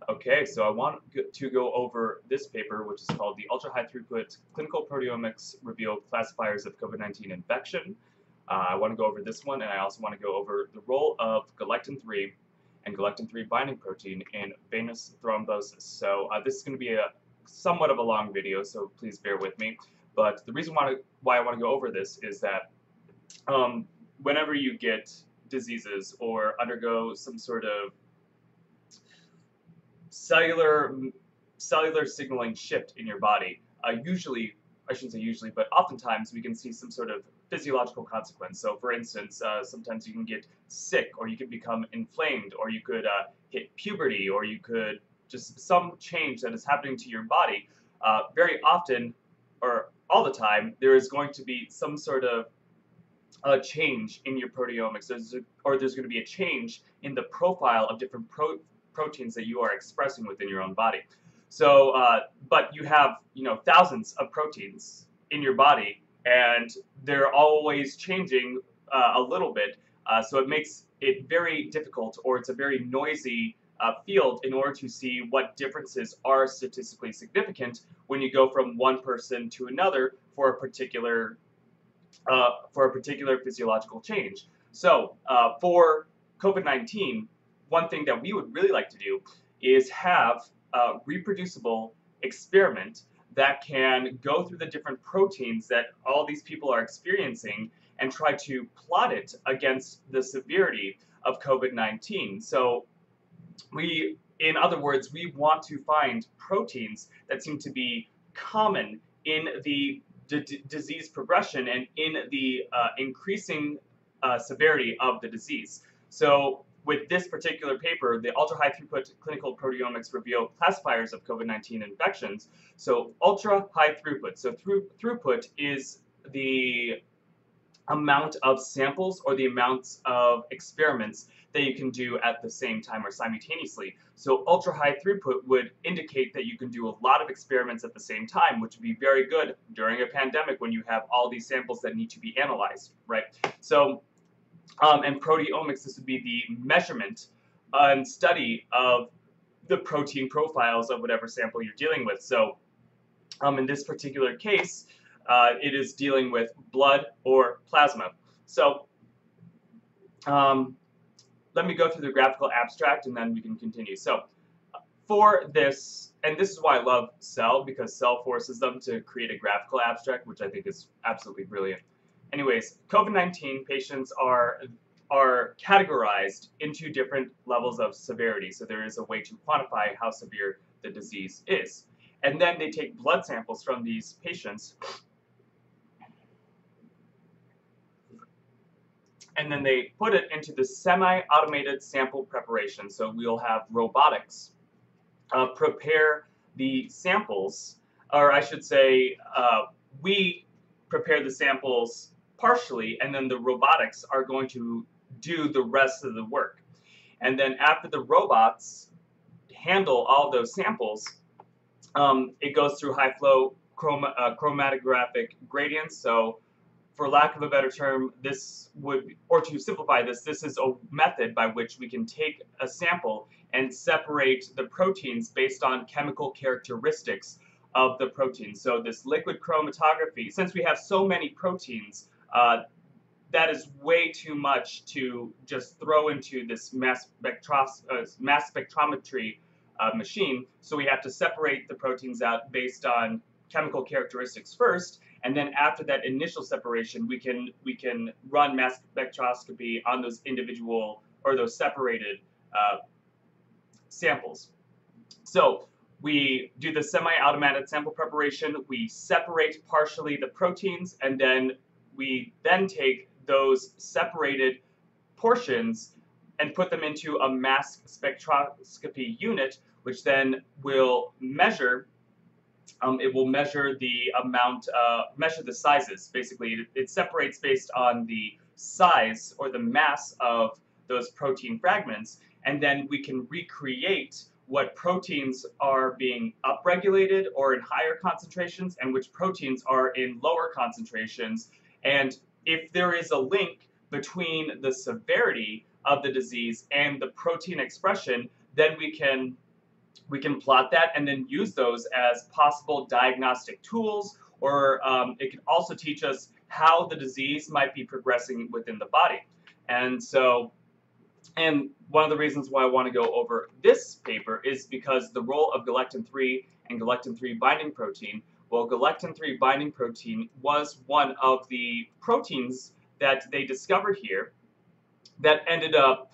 Okay, so I want to go over this paper, which is called the Ultra-High Throughput Clinical Proteomics Reveal Classifiers of COVID-19 Infection. I want to go over this one, and I also want to go over the role of Galactin-3 and Galactin-3 binding protein in venous thrombosis. So this is going to be a somewhat of a long video, so please bear with me. But the reason why I want to go over this is that whenever you get diseases or undergo some sort of cellular signaling shift in your body, usually, I shouldn't say usually, but oftentimes we can see some sort of physiological consequence. So for instance, sometimes you can get sick, or you can become inflamed, or you could hit puberty, or you could just some change that is happening to your body. Very often, or all the time, there is going to be some sort of change in your proteomics, there's going to be a change in the profile of different proteins that you are expressing within your own body. So, but you have, thousands of proteins in your body, and they're always changing a little bit. So it makes it very difficult, or it's a very noisy field in order to see what differences are statistically significant when you go from one person to another for a particular physiological change. So for COVID-19, one thing that we would really like to do is have a reproducible experiment that can go through the different proteins that all these people are experiencing and try to plot it against the severity of COVID-19. So in other words, we want to find proteins that seem to be common in the disease progression and in the increasing severity of the disease. So with this particular paper, the ultra-high throughput clinical proteomics reveal classifiers of COVID-19 infections. So ultra-high throughput. So throughput is the amount of samples or the amounts of experiments that you can do at the same time or simultaneously. So ultra-high throughput would indicate that you can do a lot of experiments at the same time, which would be very good during a pandemic when you have all these samples that need to be analyzed, right? So, and proteomics, this would be the measurement and study of the protein profiles of whatever sample you're dealing with. So, in this particular case, it is dealing with blood or plasma. So, let me go through the graphical abstract and then we can continue. So, for this, and this is why I love Cell, because Cell forces them to create a graphical abstract, which I think is absolutely brilliant. Anyways, COVID-19 patients are categorized into different levels of severity. So there is a way to quantify how severe the disease is. And then they take blood samples from these patients, and then they put it into the semi-automated sample preparation. So we'll have robotics prepare the samples, or I should say, we prepare the samples partially, and then the robotics are going to do the rest of the work. And then after the robots handle all those samples, it goes through high flow chromatographic gradients. So for lack of a better term, this would, or to simplify this, this is a method by which we can take a sample and separate the proteins based on chemical characteristics of the protein. So this liquid chromatography, since we have so many proteins, that is way too much to just throw into this mass spectrometry machine. So we have to separate the proteins out based on chemical characteristics first, and then after that initial separation, we can run mass spectroscopy on those individual or those separated samples. So we do the semi-automated sample preparation. We separate partially the proteins, and then we take those separated portions and put them into a mass spectroscopy unit, which then will measure. It will measure the amount, measure the sizes. Basically, it separates based on the size or the mass of those protein fragments, and then we can recreate what proteins are being upregulated or in higher concentrations and which proteins are in lower concentrations. And if there is a link between the severity of the disease and the protein expression, then we can we can plot that and then use those as possible diagnostic tools, or it can also teach us how the disease might be progressing within the body. And so, and one of the reasons why I want to go over this paper is because the role of Galactin-3 and Galactin-3 binding protein. Well, Galactin-3 binding protein was one of the proteins that they discovered here that ended up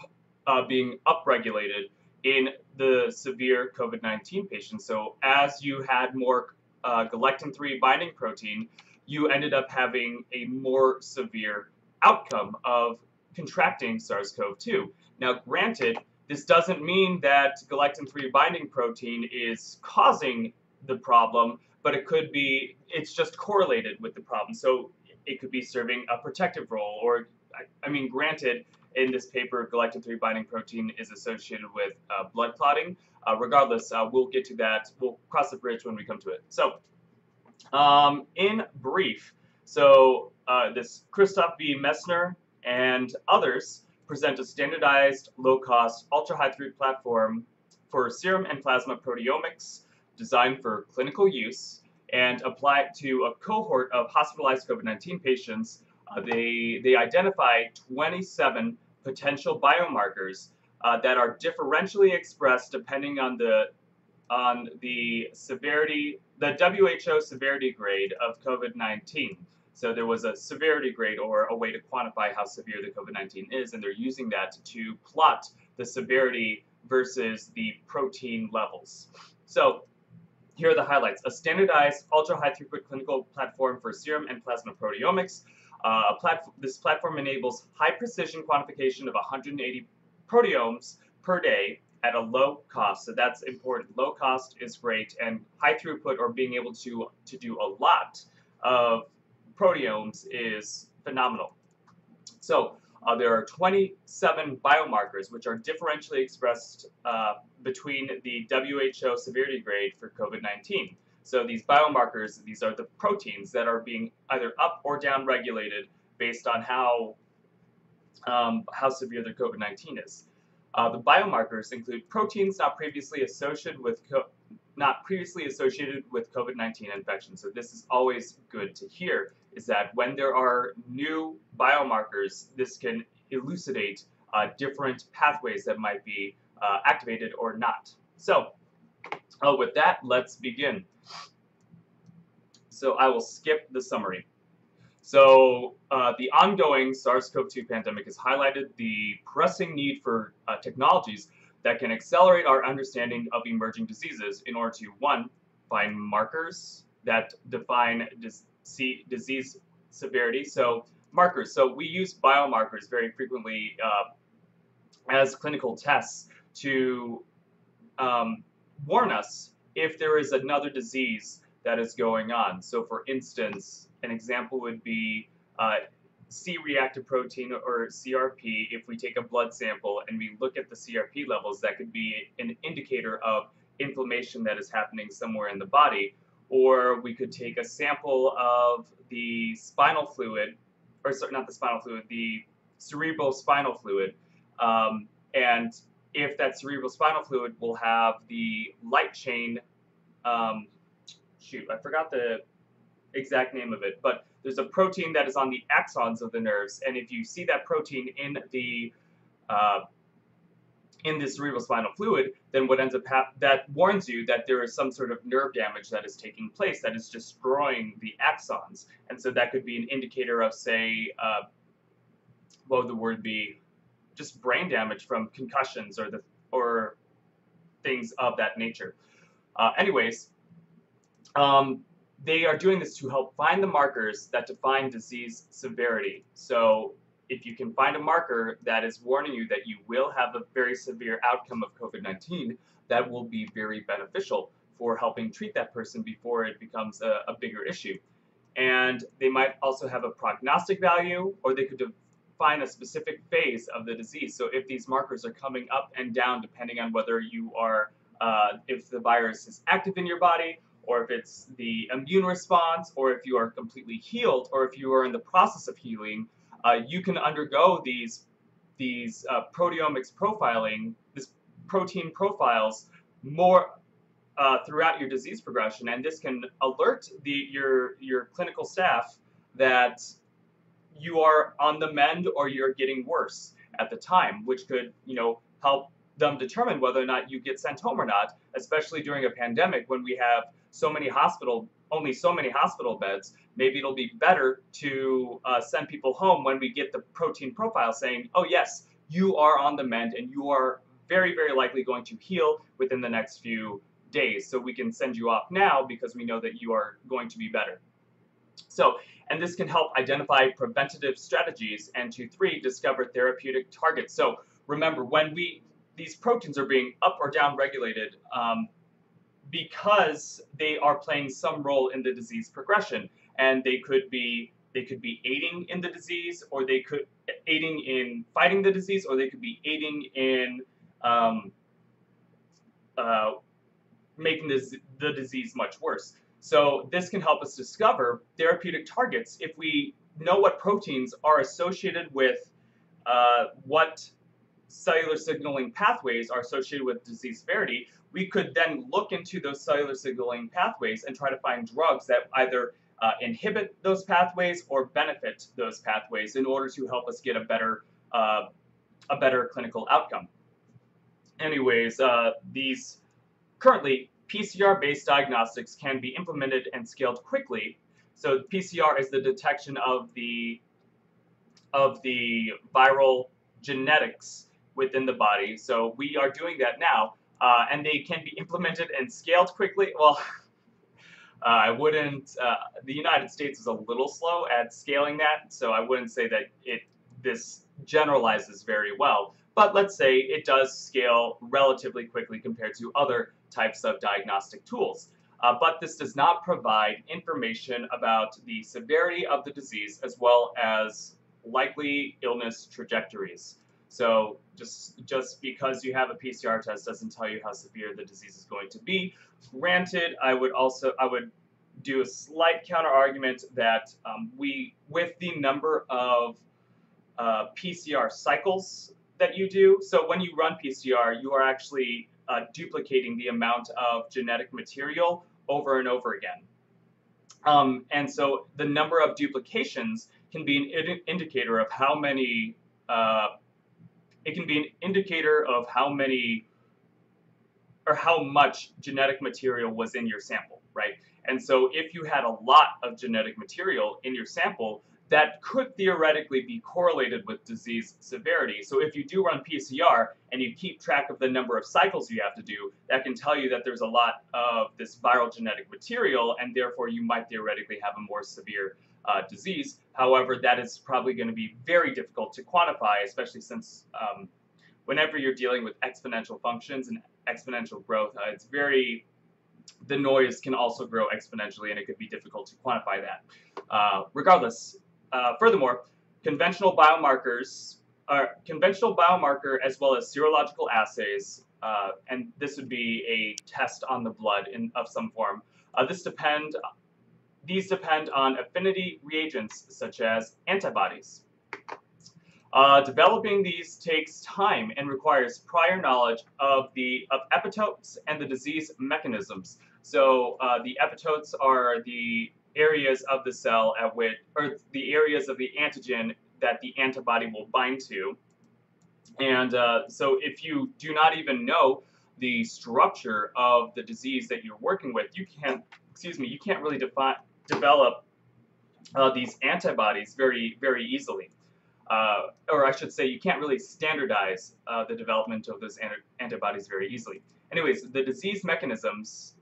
being upregulated in the severe COVID-19 patients. So as you had more Galactin-3 binding protein, you ended up having a more severe outcome of contracting SARS-CoV-2. Now, granted, this doesn't mean that Galactin-3 binding protein is causing the problem, but it could be, it's just correlated with the problem. So it could be serving a protective role, or, I mean, granted, in this paper, Galactin-3 binding protein is associated with blood clotting. Regardless, we'll get to that. We'll cross the bridge when we come to it. So, in brief, so this Christoph V. Messner and others present a standardized, low-cost, ultra-high-throughput platform for serum and plasma proteomics designed for clinical use and applied to a cohort of hospitalized COVID-19 patients. They identified 27 potential biomarkers that are differentially expressed depending on the severity, the WHO severity grade of COVID-19. So there was a severity grade, or a way to quantify how severe the COVID-19 is, and they're using that to plot the severity versus the protein levels. So here are the highlights. A standardized ultra-high throughput clinical platform for serum and plasma proteomics. This platform enables high-precision quantification of 180 proteomes per day at a low cost. So that's important. Low cost is great, and high throughput, or being able to do a lot of proteomes, is phenomenal. So there are 27 biomarkers which are differentially expressed between the WHO severity grade for COVID-19. So these biomarkers, these are the proteins that are being either up or down regulated based on how severe their COVID-19 is. The biomarkers include proteins not previously associated with COVID-19 infection. So this is always good to hear, is that when there are new biomarkers, this can elucidate different pathways that might be activated or not. So with that, let's begin. So I will skip the summary. So the ongoing SARS-CoV-2 pandemic has highlighted the pressing need for technologies that can accelerate our understanding of emerging diseases in order to, one, find markers that define disease severity. So markers. So we use biomarkers very frequently as clinical tests to warn us if there is another disease that is going on. So for instance, an example would be C-reactive protein, or CRP. If we take a blood sample and we look at the CRP levels, that could be an indicator of inflammation that is happening somewhere in the body. Or we could take a sample of the spinal fluid, or sorry, not the spinal fluid, the cerebral spinal fluid, and if that cerebral spinal fluid will have the light chain, shoot, I forgot the exact name of it, but there's a protein that is on the axons of the nerves, and if you see that protein in the cerebral spinal fluid, then what ends up that warns you that there is some sort of nerve damage that is taking place that is destroying the axons, and so that could be an indicator of, say, what would the word be? Just brain damage from concussions or things of that nature. Anyways. They are doing this to help find the markers that define disease severity. So if you can find a marker that is warning you that you will have a very severe outcome of COVID-19, that will be very beneficial for helping treat that person before it becomes a bigger issue. And they might also have a prognostic value, or they could define a specific phase of the disease. So if these markers are coming up and down depending on whether you are, if the virus is active in your body, or if it's the immune response, or if you are completely healed, or if you are in the process of healing, you can undergo these proteomics profiling, this protein profiles more throughout your disease progression, and this can alert your clinical staff that you are on the mend or you're getting worse at the time, which could, help them determine whether or not you get sent home or not, especially during a pandemic when we have only so many hospital beds. Maybe it'll be better to send people home when we get the protein profile saying, oh yes, you are on the mend and you are very, very likely going to heal within the next few days. So we can send you off now because we know that you are going to be better. So, and this can help identify preventative strategies, and to 3, discover therapeutic targets. So remember, when these proteins are being up or down regulated because they are playing some role in the disease progression, and they could be aiding in the disease, or they could aiding in fighting the disease, or they could be aiding in making the disease much worse. So this can help us discover therapeutic targets if we know what proteins are associated with what cellular signaling pathways are associated with disease severity. We could then look into those cellular signaling pathways and try to find drugs that either inhibit those pathways or benefit those pathways in order to help us get a better clinical outcome. Anyways, these currently PCR-based diagnostics can be implemented and scaled quickly. So PCR is the detection of the viral genetics within the body. So we are doing that now, and they can be implemented and scaled quickly. Well, I wouldn't. The United States is a little slow at scaling that, so I wouldn't say that this generalizes very well. But let's say it does scale relatively quickly compared to other types of diagnostic tools. But this does not provide information about the severity of the disease as well as likely illness trajectories. So just because you have a PCR test doesn't tell you how severe the disease is going to be. Granted, I would do a slight counter argument that with the number of PCR cycles that you do, so when you run PCR, you are actually duplicating the amount of genetic material over and over again. And so the number of duplications can be an indicator of how many, it can be an indicator of how many or how much genetic material was in your sample, right? And so if you had a lot of genetic material in your sample, that could theoretically be correlated with disease severity. So if you do run PCR and you keep track of the number of cycles you have to do, that can tell you that there's a lot of this viral genetic material, and therefore you might theoretically have a more severe disease. However, that is probably going to be very difficult to quantify, especially since whenever you're dealing with exponential functions and exponential growth, the noise can also grow exponentially, and it could be difficult to quantify that. Regardless, furthermore, conventional biomarker as well as serological assays, and this would be a test on the blood of some form. These depend on affinity reagents such as antibodies. Developing these takes time and requires prior knowledge of epitopes and the disease mechanisms. So the epitopes are the areas of the cell or the areas of the antigen that the antibody will bind to. And so if you do not even know the structure of the disease that you're working with, you can't really develop these antibodies very, very easily. Or I should say, you can't really standardize the development of those antibodies very easily. Anyways, the disease mechanisms.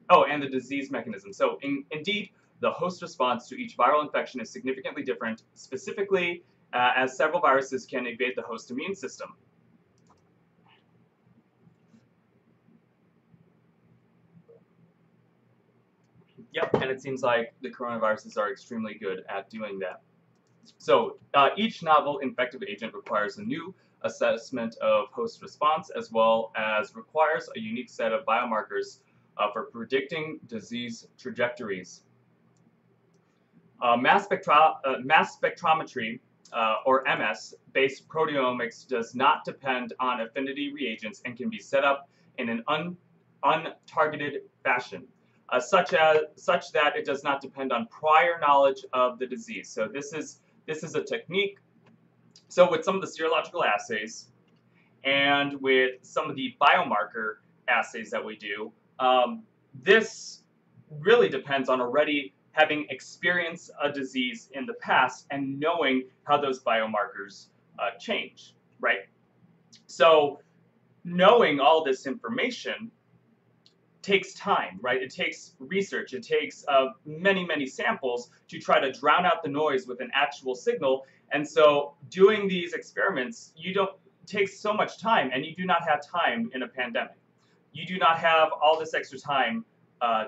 Oh, and the disease mechanism. So indeed, the host response to each viral infection is significantly different, specifically as several viruses can evade the host immune system. Yep, and it seems like the coronaviruses are extremely good at doing that. So each novel infective agent requires a new assessment of host response, as well as requires a unique set of biomarkers for predicting disease trajectories. Mass spectrometry, or MS-based proteomics does not depend on affinity reagents and can be set up in an untargeted fashion, such that it does not depend on prior knowledge of the disease. So this is a technique. So with some of the serological assays and with some of the biomarker assays that we do, this really depends on already having experienced a disease in the past and knowing how those biomarkers change, right? So knowing all this information takes time, right? It takes research. It takes many, many samples to try to drown out the noise with an actual signal. And so doing these experiments, takes so much time, and you do not have time in a pandemic. You do not have all this extra time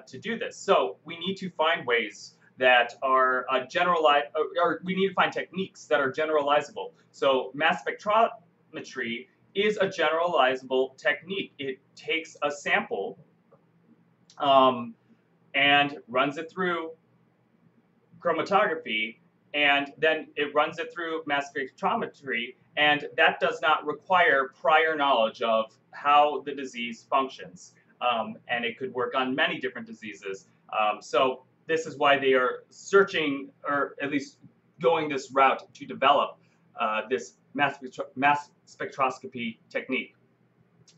to do this. So we need to find ways that are generalized, or we need to find techniques that are generalizable. So mass spectrometry is a generalizable technique. It takes a sample and runs it through chromatography, and then it runs it through mass spectrometry, and that does not require prior knowledge of how the disease functions. And it could work on many different diseases. So this is why they are searching, or at least going this route to develop this mass spectroscopy technique.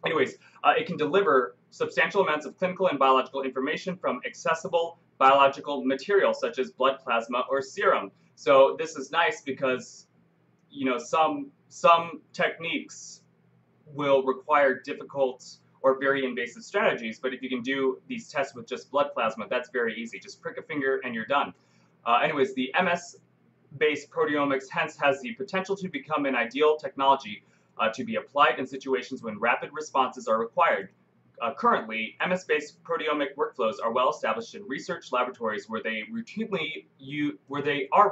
Anyways, it can deliver substantial amounts of clinical and biological information from accessible biological material such as blood plasma or serum. So this is nice because, you know, some techniques will require difficult or very invasive strategies, but if you can do these tests with just blood plasma, that's very easy. Just prick a finger and you're done. Anyways, the MS-based proteomics hence has the potential to become an ideal technology to be applied in situations when rapid responses are required. Currently, MS-based proteomic workflows are well established in research laboratories where they are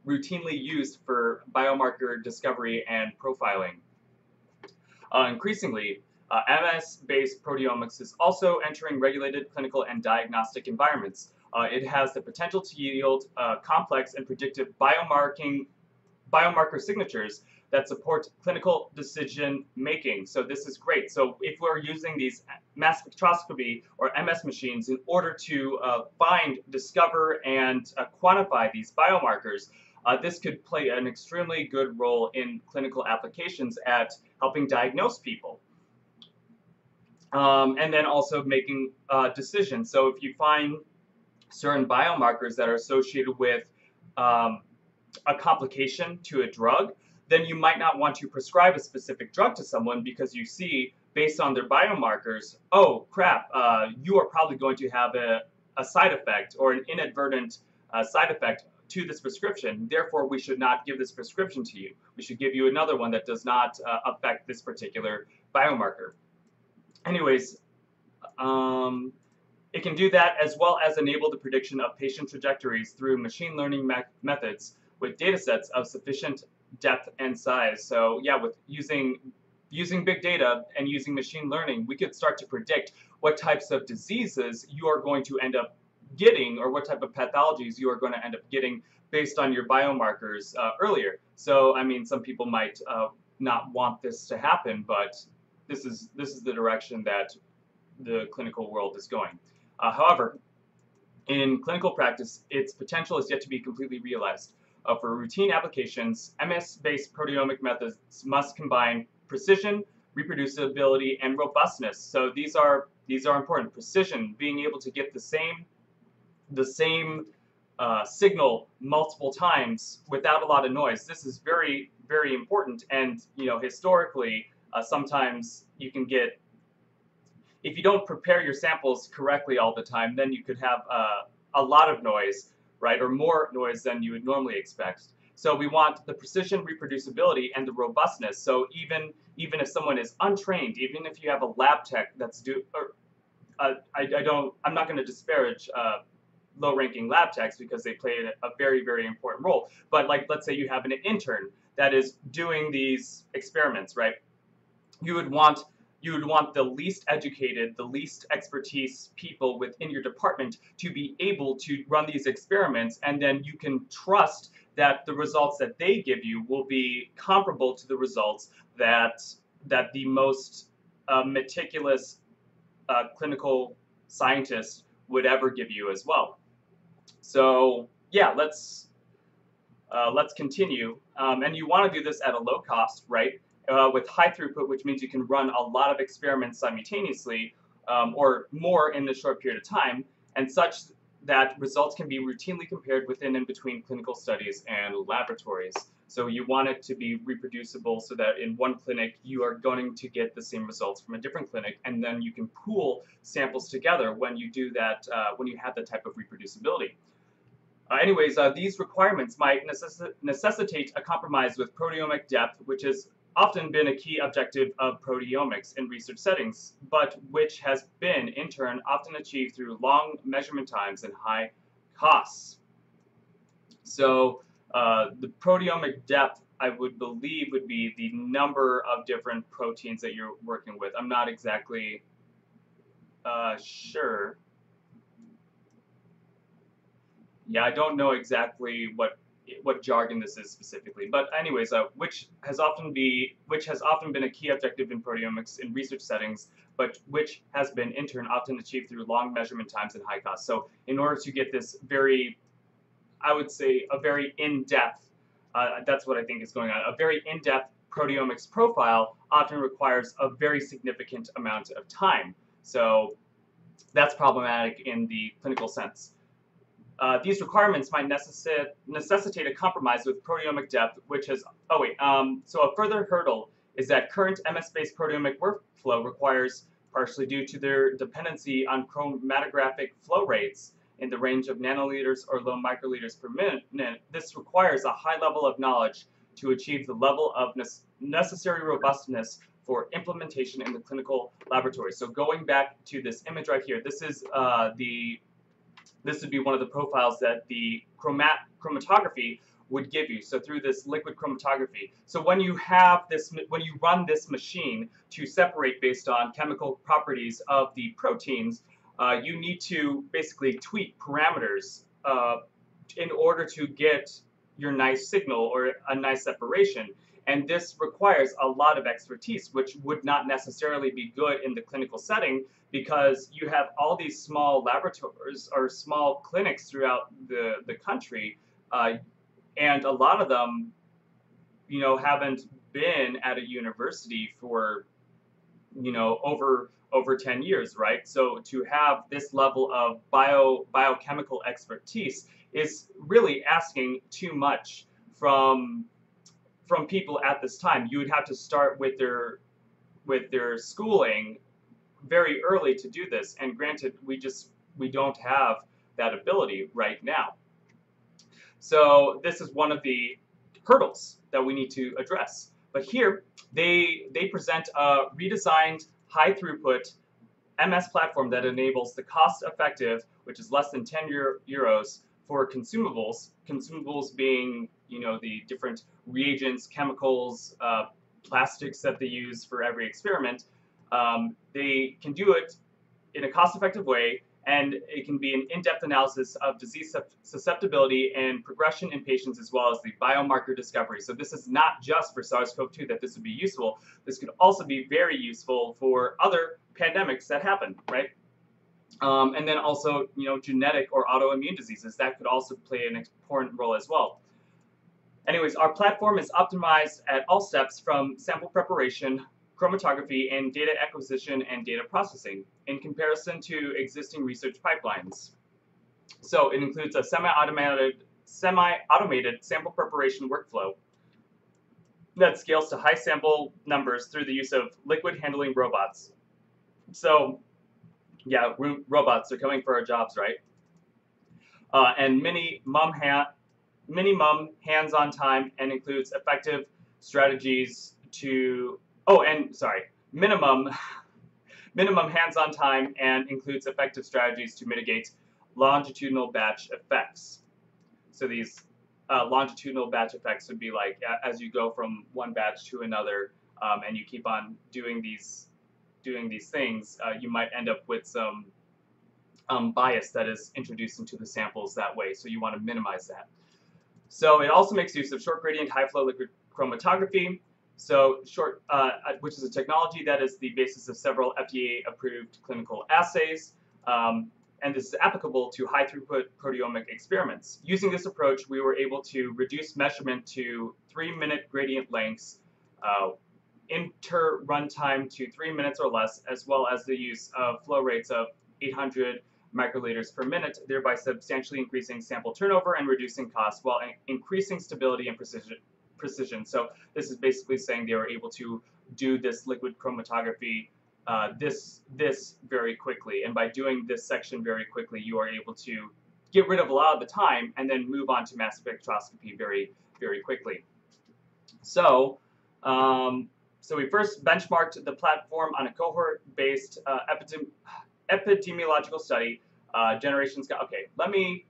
routinely used for biomarker discovery and profiling. Increasingly, MS-based proteomics is also entering regulated clinical and diagnostic environments. It has the potential to yield complex and predictive biomarker signatures that support clinical decision making. So this is great. So if we're using these mass spectroscopy or MS machines in order to find, discover, and quantify these biomarkers, this could play an extremely good role in clinical applications at helping diagnose people. And then also making decisions. So if you find certain biomarkers that are associated with a complication to a drug, then you might not want to prescribe a specific drug to someone because you see, based on their biomarkers, oh crap, you are probably going to have a side effect or an inadvertent side effect to this prescription. Therefore, we should not give this prescription to you. We should give you another one that does not affect this particular biomarker. Anyways, it can do that as well as enable the prediction of patient trajectories through machine learning methods with data sets of sufficient depth and size. So yeah, with using big data and using machine learning, we could start to predict what types of diseases you are going to end up getting, or what type of pathologies you are going to end up getting based on your biomarkers earlier. So I mean, some people might not want this to happen, but this is the direction that the clinical world is going. However, in clinical practice, its potential is yet to be completely realized. For routine applications, MS-based proteomic methods must combine precision, reproducibility, and robustness. So these are important. Precision, being able to get the same signal multiple times without a lot of noise. This is very, very important. And you know, historically, sometimes you can get, if you don't prepare your samples correctly all the time, then you could have a lot of noise, right, or more noise than you would normally expect. So we want the precision, reproducibility, and the robustness. So even if someone is untrained, even if you have a lab tech that's I'm not going to disparage low-ranking lab techs because they play a very, very important role. But like, let's say you have an intern that is doing these experiments, right? You would want the least educated, the least expertise people within your department to be able to run these experiments, and then you can trust that the results that they give you will be comparable to the results that the most a meticulous clinical scientist would ever give you as well. So yeah, let's continue. And you want to do this at a low cost, right? With high throughput, which means you can run a lot of experiments simultaneously, or more in a short period of time, and such that results can be routinely compared within and between clinical studies and laboratories. So you want it to be reproducible so that in one clinic you are going to get the same results from a different clinic, and then you can pool samples together when you do that, when you have that type of reproducibility. Anyways, these requirements might necessitate a compromise with proteomic depth, which has often been a key objective of proteomics in research settings, but which has been, in turn, often achieved through long measurement times and high costs. So the proteomic depth, I would believe, would be the number of different proteins that you're working with. I'm not exactly sure. Yeah, I don't know exactly what jargon this is specifically, but anyways, which has often been a key objective in proteomics in research settings, but which has been in turn often achieved through long measurement times and high costs. So in order to get this very, I would say, a very in-depth, that's what I think is going on, a very in-depth proteomics profile often requires a very significant amount of time. So that's problematic in the clinical sense. These requirements might necessitate a compromise with proteomic depth, which has, so a further hurdle is that current MS-based proteomic workflow requires, partially due to their dependency on chromatographic flow rates in the range of nanoliters or low microliters per minute, this requires a high level of knowledge to achieve the level of necessary robustness for implementation in the clinical laboratory. So going back to this image right here, this is this would be one of the profiles that the chromatography would give you. So through this liquid chromatography. So when you have this, when you run this machine to separate based on chemical properties of the proteins, you need to basically tweak parameters in order to get your nice signal or a nice separation. And this requires a lot of expertise, which would not necessarily be good in the clinical setting, because you have all these small laboratories or small clinics throughout the country, and a lot of them, you know, haven't been at a university for, you know, over 10 years, right? So to have this level of biochemical expertise is really asking too much from people at this time. You would have to start with their schooling very early to do this, and granted, we don't have that ability right now. So this is one of the hurdles that we need to address. But here they present a redesigned high throughput MS platform that enables the cost-effective, which is less than 10 euros, for consumables being, you know, the different reagents, chemicals, plastics that they use for every experiment. They can do it in a cost-effective way, and it can be an in-depth analysis of disease susceptibility and progression in patients, as well as the biomarker discovery. So this is not just for SARS-CoV-2 that this would be useful. This could also be very useful for other pandemics that happen, right? And then also, you know, genetic or autoimmune diseases, that could also play an important role as well. Anyways, our platform is optimized at all steps from sample preparation, chromatography, and data acquisition and data processing in comparison to existing research pipelines. So it includes a semi-automated sample preparation workflow that scales to high sample numbers through the use of liquid handling robots. So yeah, robots are coming for our jobs, right? And minimum hands-on time, and includes effective strategies to, minimum hands-on time, and includes effective strategies to mitigate longitudinal batch effects. So these longitudinal batch effects would be like as you go from one batch to another, and you keep on doing these things, you might end up with some bias that is introduced into the samples that way. So you want to minimize that. So it also makes use of short gradient high flow liquid chromatography, So which is a technology that is the basis of several FDA-approved clinical assays, and this is applicable to high-throughput proteomic experiments. Using this approach, we were able to reduce measurement to 3-minute gradient lengths, inter-runtime to 3 minutes or less, as well as the use of flow rates of 800 microliters per minute, thereby substantially increasing sample turnover and reducing costs while increasing stability and precision. So this is basically saying they were able to do this liquid chromatography this very quickly, and by doing this section very quickly, you are able to get rid of a lot of the time and then move on to mass spectroscopy very quickly. So so we first benchmarked the platform on a cohort-based epidemiological study. Generations got, okay, let me,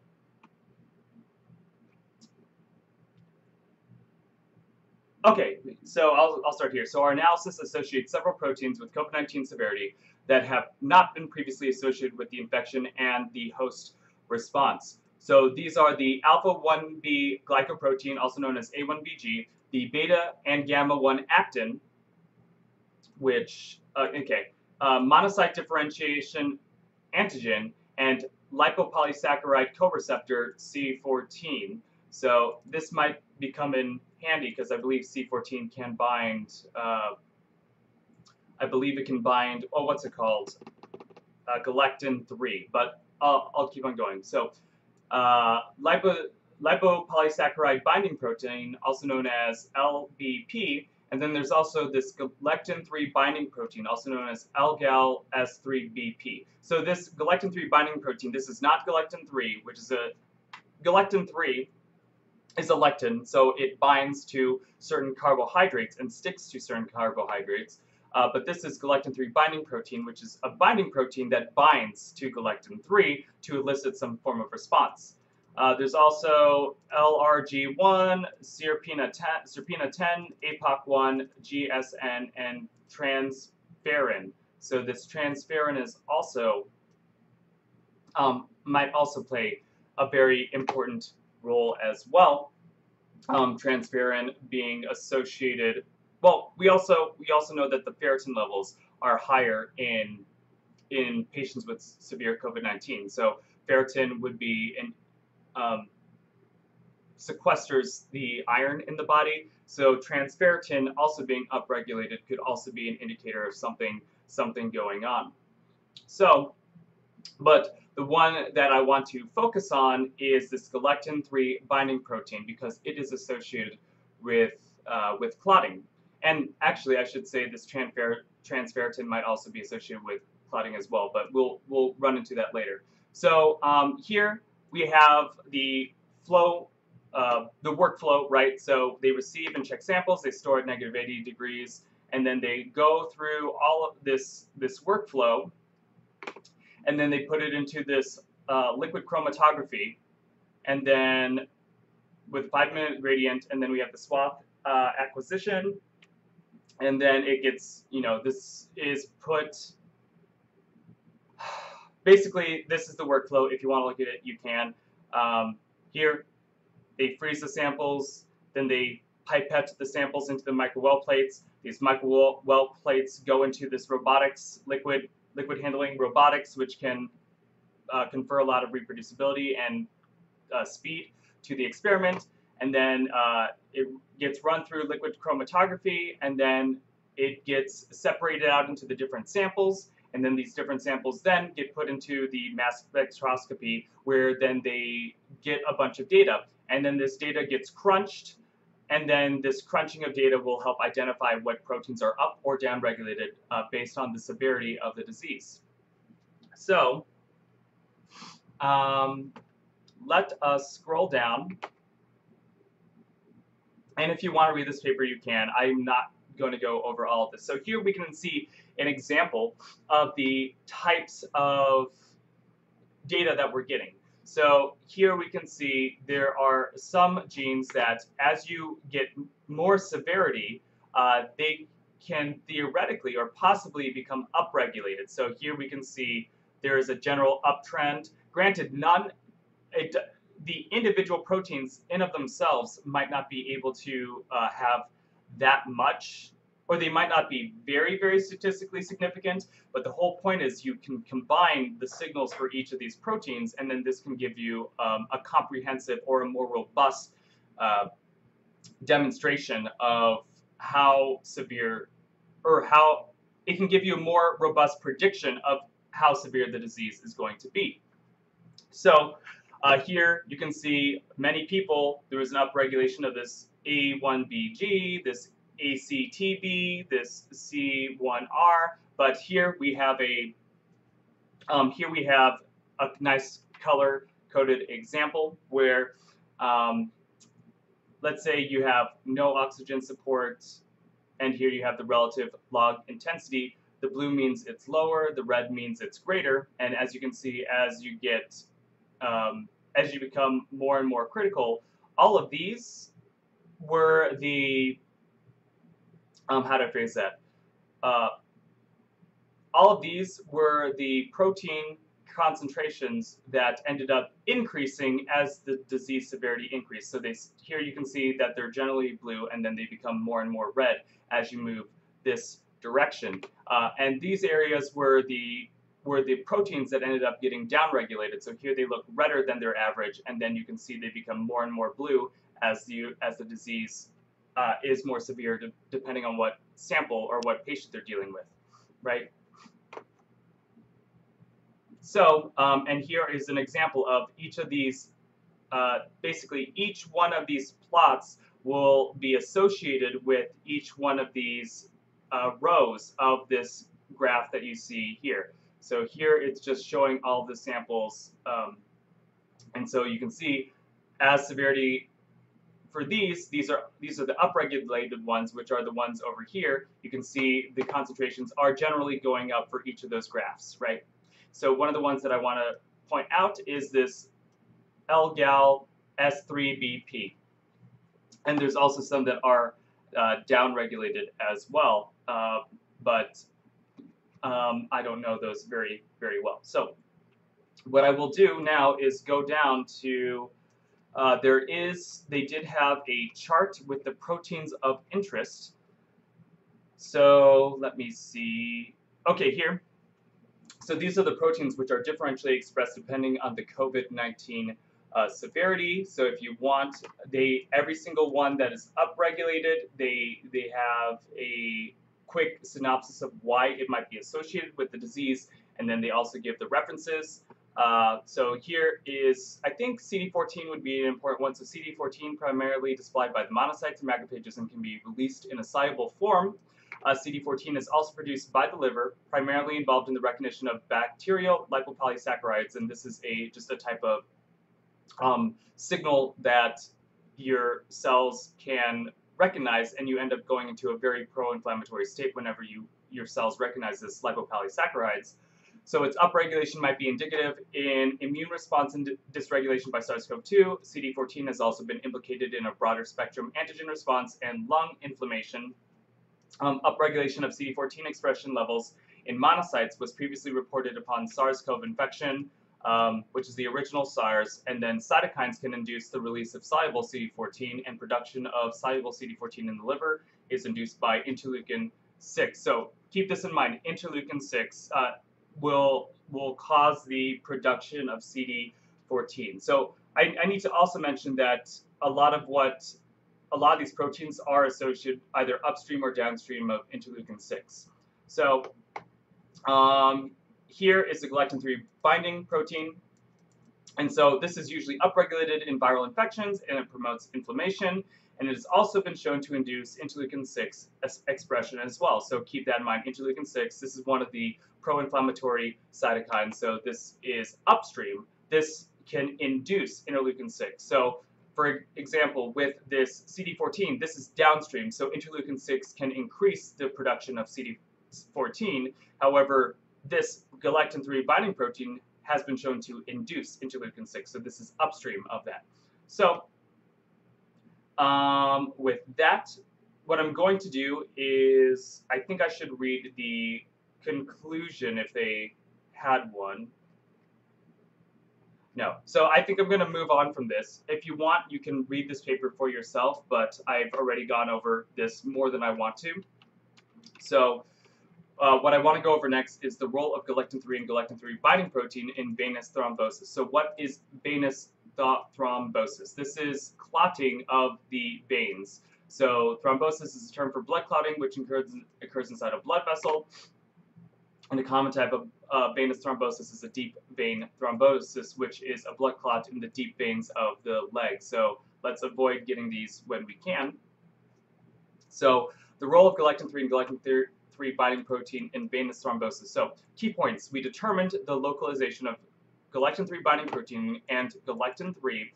okay, so I'll start here. So our analysis associates several proteins with COVID-19 severity that have not been previously associated with the infection and the host response. So these are the alpha-1b glycoprotein, also known as A1BG, the beta and gamma-1 actin, which, monocyte differentiation antigen, and lipopolysaccharide coreceptor C14. So this might become in handy because I believe C14 can bind, I believe it can bind, oh, what's it called? Galactin 3, but I'll keep on going. So lipopolysaccharide binding protein, also known as LBP, and then there's also this Galactin 3 binding protein, also known as LGAL-S3BP. So this Galactin 3 binding protein, this is not Galactin 3, which is Galactin 3 is a lectin, so it binds to certain carbohydrates and sticks to certain carbohydrates. But this is Galactin 3 binding protein, which is a binding protein that binds to Galactin 3 to elicit some form of response. There's also LRG1, Serpina 10, APOC1, GSN, and transferrin. So this transferrin is also might also play a very important role as well. Transferrin being associated. Well, we also know that the ferritin levels are higher in patients with severe COVID-19. So ferritin would be sequesters the iron in the body. So transferritin also being upregulated could also be an indicator of something going on. So, but the one that I want to focus on is this Galactin 3 binding protein because it is associated with clotting. And actually, I should say this transferritin might also be associated with clotting as well, but we'll run into that later. So here we have the flow, the workflow, right? So they receive and check samples, they store at -80 degrees, and then they go through all of this workflow, and then they put it into this liquid chromatography, and then with 5-minute gradient, and then we have the swath acquisition, and then it gets, this is put, basically this is the workflow. If you want to look at it, you can. Here, they freeze the samples, then they pipette the samples into the microwell plates. These microwell plates go into this robotics, liquid handling robotics, which can confer a lot of reproducibility and speed to the experiment. And then it gets run through liquid chromatography, and then it gets separated out into the different samples. And then these different samples then get put into the mass spectroscopy, where then they get a bunch of data. And then this data gets crunched, and then this crunching of data will help identify what proteins are up or down regulated based on the severity of the disease. So let us scroll down. And if you want to read this paper, you can. I'm not going to go over all of this. So here we can see an example of the types of data that we're getting. So here we can see there are some genes that, as you get more severity, they can theoretically or possibly become upregulated. So here we can see there is a general uptrend. Granted, the individual proteins in of themselves might not be able to have that much, or they might not be very, very statistically significant, but the whole point is you can combine the signals for each of these proteins, and then this can give you a comprehensive or a more robust demonstration of how severe, or how it can give you a more robust prediction of how severe the disease is going to be. So here you can see many people, there was an upregulation of this A1BG, this ACTB, this C1R, but here we have a nice color-coded example where let's say you have no oxygen support, and here you have the relative log intensity. The blue means it's lower, the red means it's greater, and as you can see, as you become more and more critical, all of these were the, how do I phrase that? All of these were the protein concentrations that ended up increasing as the disease severity increased. So here you can see that they're generally blue, and then they become more and more red as you move this direction. And these areas were the proteins that ended up getting downregulated. So here they look redder than their average, and then you can see they become more and more blue as the disease is more severe, depending on what sample or what patient they're dealing with, right? So, and here is an example of each of these. Basically, each one of these plots will be associated with each one of these rows of this graph that you see here. So here it's just showing all the samples, and so you can see as severity for these are the upregulated ones, which are the ones over here. You can see the concentrations are generally going up for each of those graphs, right? So one of the ones that I want to point out is this LGAL S3BP. And there's also some that are downregulated as well, but I don't know those very, very well. So what I will do now is go down to, they did have a chart with the proteins of interest. So let me see. Okay, here. So these are the proteins which are differentially expressed depending on the COVID-19 severity. So if you want, every single one that is upregulated, they have a quick synopsis of why it might be associated with the disease, and then they also give the references. So here is, I think CD14 would be an important one. So CD14 primarily displayed by the monocytes and macrophages and can be released in a soluble form. CD14 is also produced by the liver, primarily involved in the recognition of bacterial lipopolysaccharides, and this is just a type of signal that your cells can recognize, and you end up going into a very pro-inflammatory state whenever your cells recognize this lipopolysaccharides. So its upregulation might be indicative in immune response and dysregulation by SARS-CoV-2. CD14 has also been implicated in a broader spectrum antigen response and lung inflammation. Upregulation of CD14 expression levels in monocytes was previously reported upon SARS-CoV infection, which is the original SARS, and then cytokines can induce the release of soluble CD14, and production of soluble CD14 in the liver is induced by interleukin-6. So keep this in mind, interleukin-6 will cause the production of CD14. So I need to also mention that a lot of these proteins are associated either upstream or downstream of interleukin-6. So here is the Galactin-3 binding protein. And so this is usually upregulated in viral infections, and it promotes inflammation. And it has also been shown to induce interleukin-6 expression as well. So keep that in mind, interleukin-6, this is one of the pro-inflammatory cytokines. So this is upstream. This can induce interleukin-6. So for example, with this CD14, this is downstream, so interleukin-6 can increase the production of CD14. However, this Galactin-3 binding protein has been shown to induce interleukin-6, so this is upstream of that. So with that, what I'm going to do is, I think I should read the conclusion if they had one. No. So I think I'm going to move on from this. If you want, you can read this paper for yourself, but I've already gone over this more than I want to. So what I want to go over next is the role of Galactin-3 and Galactin-3 binding protein in venous thrombosis. So what is venous thrombosis? This is clotting of the veins. So thrombosis is a term for blood clotting, which occurs inside a blood vessel. And a common type of venous thrombosis is a deep vein thrombosis, which is a blood clot in the deep veins of the leg. So let's avoid getting these when we can. So the role of Galactin-3 and Galactin-3 binding protein in venous thrombosis. So key points. We determined the localization of Galactin-3 binding protein and Galactin-3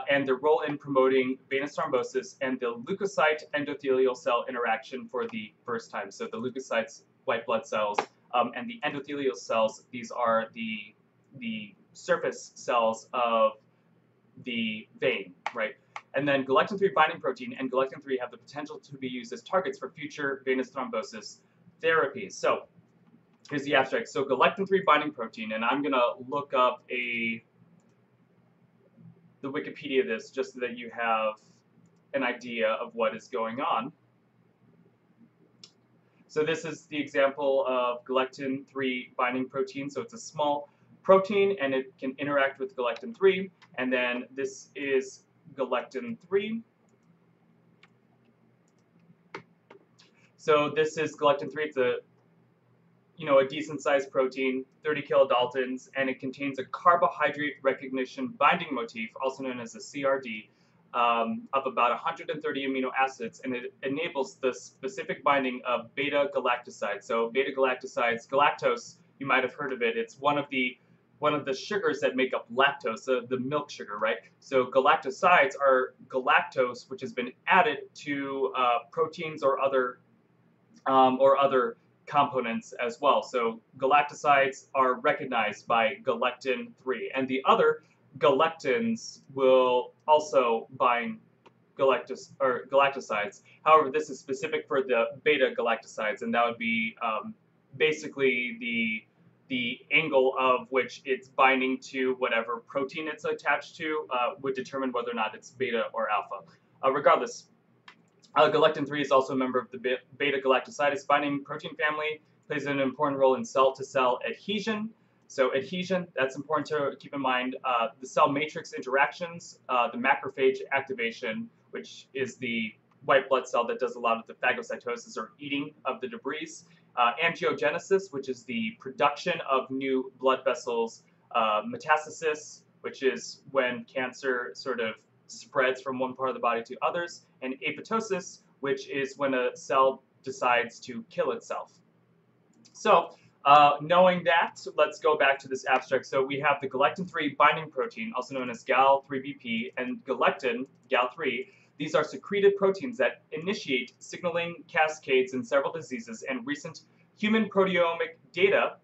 and their role in promoting venous thrombosis and the leukocyte endothelial cell interaction for the first time. So the leukocytes, white blood cells, and the endothelial cells, these are the surface cells of the vein, right? And then Galactin-3 binding protein and Galactin-3 have the potential to be used as targets for future venous thrombosis therapies. So here's the abstract. So Galactin-3 binding protein, and I'm going to look up the Wikipedia of this just so that you have an idea of what is going on. So this is the example of Galactin-3 binding protein. So it's a small protein and it can interact with Galactin-3. And then this is Galactin-3. So this is Galactin-3. It's a decent sized protein, 30 kilodaltons, and it contains a carbohydrate recognition binding motif, also known as a CRD, of about 130 amino acids, and it enables the specific binding of beta-galactosides. So beta-galactosides, galactose, you might have heard of it. It's one of the sugars that make up lactose, the milk sugar, right? So galactosides are galactose, which has been added to proteins or other components as well. So galactosides are recognized by Galactin-3, and the other galactins will also bind galactosides. However, this is specific for the beta-galactosides, and that would be basically the angle of which it's binding to whatever protein it's attached to would determine whether or not it's beta or alpha. Regardless, Galactin-3 is also a member of the beta-galactosidase binding protein family, plays an important role in cell-to-cell adhesion. So adhesion, that's important to keep in mind. The cell matrix interactions, the macrophage activation, which is the white blood cell that does a lot of the phagocytosis or eating of the debris. Angiogenesis, which is the production of new blood vessels. Metastasis, which is when cancer sort of spreads from one part of the body to others, and apoptosis, which is when a cell decides to kill itself. So, knowing that, let's go back to this abstract. So we have the Galactin-3 binding protein, also known as Gal3BP, and Galectin, Gal3. These are secreted proteins that initiate signaling cascades in several diseases, and recent human proteomic data,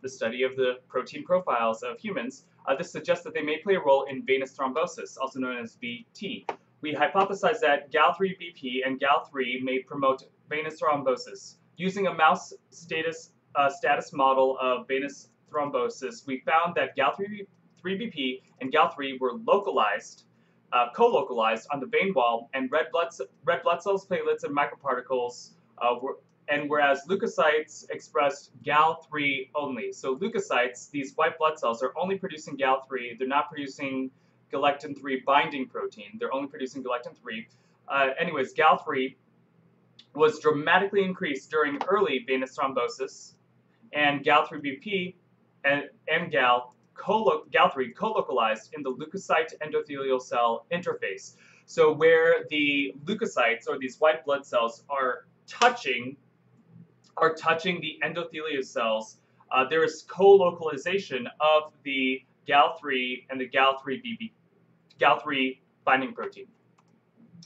the study of the protein profiles of humans, this suggests that they may play a role in venous thrombosis, also known as VT. We hypothesize that Gal3BP and Gal3 may promote venous thrombosis. Using a mouse status model of venous thrombosis, we found that Gal3BP and Gal3 were localized, co-localized on the vein wall, and red blood cells, platelets, and microparticles and whereas leukocytes expressed Gal3 only. So leukocytes, these white blood cells, are only producing Gal3. They're not producing Galactin-3 binding protein. They're only producing Galactin-3. Anyways, Gal3 was dramatically increased during early venous thrombosis, and Gal3BP and Gal3 co-localized in the leukocyte endothelial cell interface. So where the leukocytes, or these white blood cells, are touching the endothelial cells, there is co-localization of the Gal3 and the Gal3 binding protein.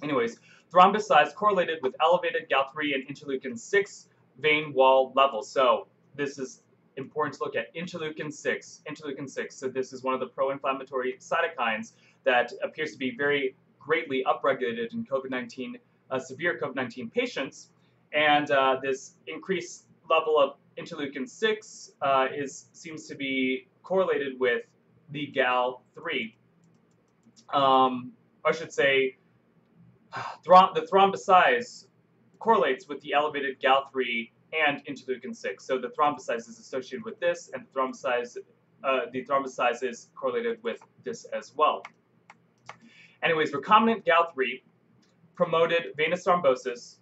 Anyways, thrombus size correlated with elevated Gal3 and interleukin-6 vein wall levels. So this is important to look at interleukin-6. So this is one of the pro-inflammatory cytokines that appears to be very greatly upregulated in COVID-19, severe COVID-19 patients. And this increased level of interleukin-6 seems to be correlated with the Gal3. I should say the thrombosize correlates with the elevated Gal3 and interleukin-6. So the thrombosize is associated with this, and the thrombosize is correlated with this as well. Anyways, recombinant Gal3 promoted venous thrombosis,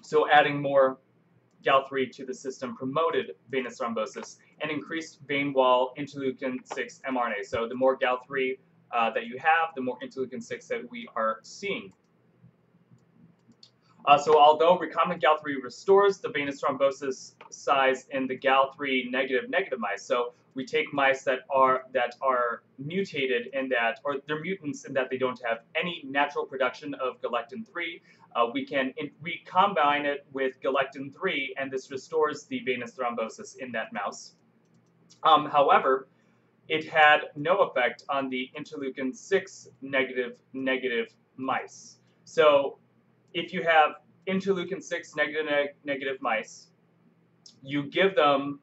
so adding more Gal3 to the system promoted venous thrombosis and increased vein wall interleukin-6 mRNA. So the more Gal3 that you have, the more interleukin-6 that we are seeing. So although recombinant Gal3 restores the venous thrombosis size in the Gal3 negative mice, so we take mice that are mutated in that, or they're mutants in that they don't have any natural production of Galactin-3, we can recombine it with Galactin-3, and this restores the venous thrombosis in that mouse. However, it had no effect on the interleukin-6 negative mice. So if you have interleukin-6 negative mice, you give them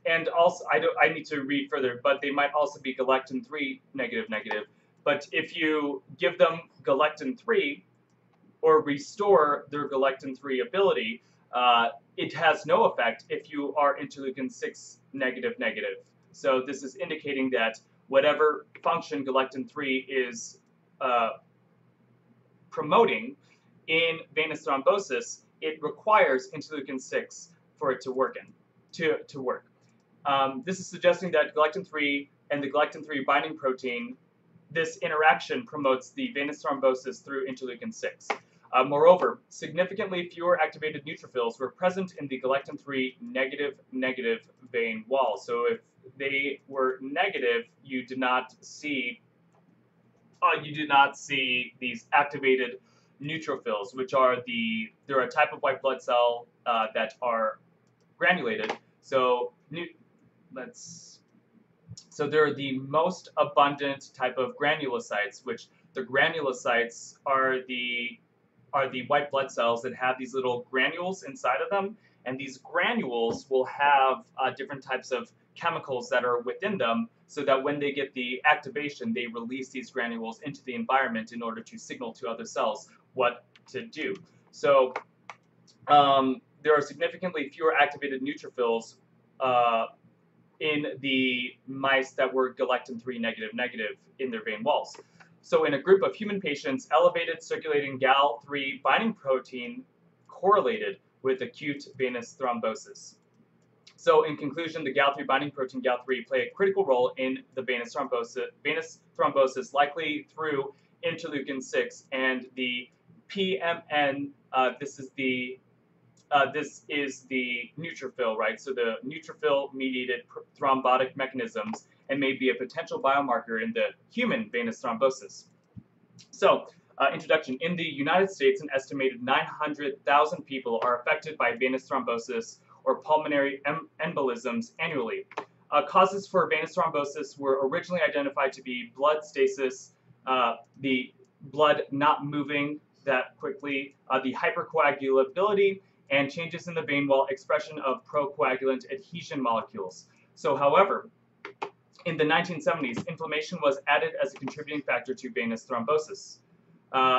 and also I need to read further, but they might also be Galactin-3 negative. But if you give them Galactin-3 or restore their Galactin-3 ability, it has no effect if you are interleukin-6 negative. So this is indicating that whatever function Galactin-3 is promoting in venous thrombosis, it requires interleukin-6 for it to work. This is suggesting that Galactin-3 and the Galactin-3 binding protein, this interaction promotes the venous thrombosis through interleukin-6. Moreover, significantly fewer activated neutrophils were present in the Galactin-3 negative vein wall. So if they were negative, you did not see these activated neutrophils, which are they're a type of white blood cell that are granulated. So they're the most abundant type of granulocytes, which the granulocytes are the white blood cells that have these little granules inside of them, and these granules will have different types of chemicals that are within them, so that when they get the activation, they release these granules into the environment in order to signal to other cells what to do. So there are significantly fewer activated neutrophils in the mice that were Galactin-3 negative in their vein walls. So in a group of human patients, elevated circulating Gal3 binding protein correlated with acute venous thrombosis. So in conclusion, the Gal3 binding protein Gal3 play a critical role in the venous thrombosis, likely through interleukin-6, and the PMN. This is the neutrophil, right? So the neutrophil-mediated thrombotic mechanisms, and may be a potential biomarker in the human venous thrombosis. So, introduction. In the United States, an estimated 900,000 people are affected by venous thrombosis or pulmonary embolisms annually. Causes for venous thrombosis were originally identified to be blood stasis, the blood not moving that quickly, the hypercoagulability, and changes in the vein wall expression of procoagulant adhesion molecules. So, however, in the 1970s, inflammation was added as a contributing factor to venous thrombosis.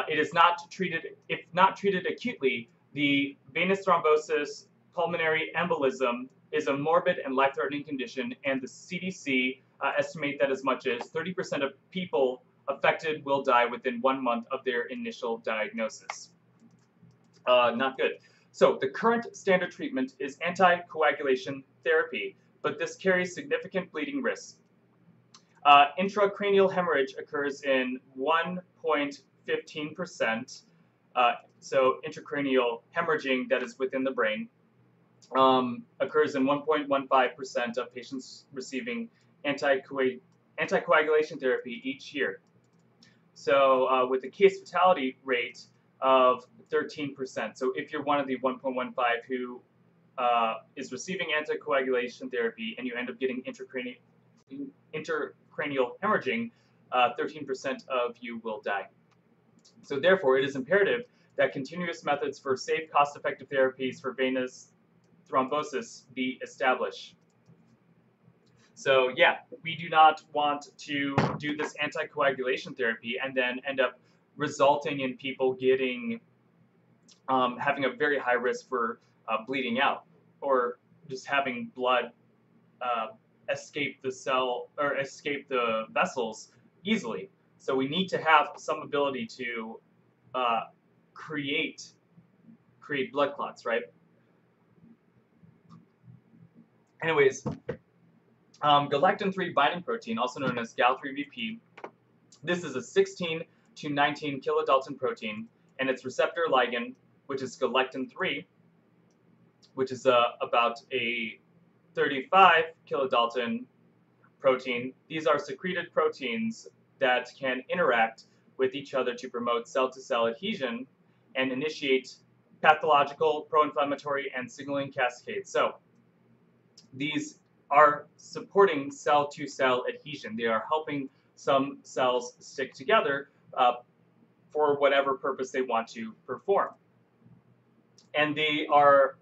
It is not treated, if not treated acutely, the venous thrombosis pulmonary embolism is a morbid and life-threatening condition, and the CDC estimate that as much as 30% of people affected will die within 1 month of their initial diagnosis. Not good. So the current standard treatment is anticoagulation therapy, but this carries significant bleeding risks. Intracranial hemorrhage occurs in 1.15%, so intracranial hemorrhaging that is within the brain occurs in 1.15% of patients receiving anticoagulation therapy each year. So with a case fatality rate of 13%. So if you're one of the 1.15 who is receiving anticoagulation therapy and you end up getting intracranial hemorrhaging, 13% of you will die. So therefore, it is imperative that continuous methods for safe, cost-effective therapies for venous thrombosis be established. So yeah, we do not want to do this anticoagulation therapy and then end up resulting in people getting having a very high risk for bleeding out or just having blood uh, escape the cell or escape the vessels easily. So we need to have some ability to uh, create blood clots, right? Anyways, Galactin-3 binding protein, also known as Gal3BP, this is a 16 to 19 kilodalton protein, and its receptor ligand, which is Galactin-3, which is about a 35 kilodalton protein. These are secreted proteins that can interact with each other to promote cell-to-cell adhesion and initiate pathological, pro-inflammatory, and signaling cascades. So these are supporting cell-to-cell adhesion. They are helping some cells stick together for whatever purpose they want to perform. And they are,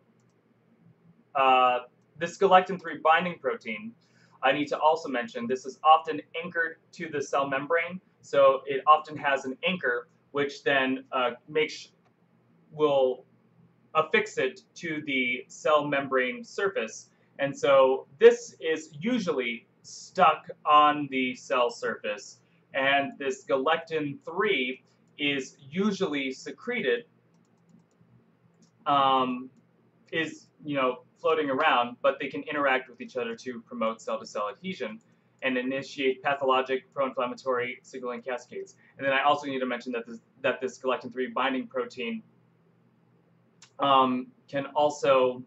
this Galactin-3 binding protein, I need to also mention, this is often anchored to the cell membrane, so it often has an anchor, which then will affix it to the cell membrane surface. And so this is usually stuck on the cell surface, and this Galactin-3 is usually secreted, floating around, but they can interact with each other to promote cell-to-cell adhesion and initiate pathologic pro-inflammatory signaling cascades. And then I also need to mention that this Galactin-3 binding protein can also,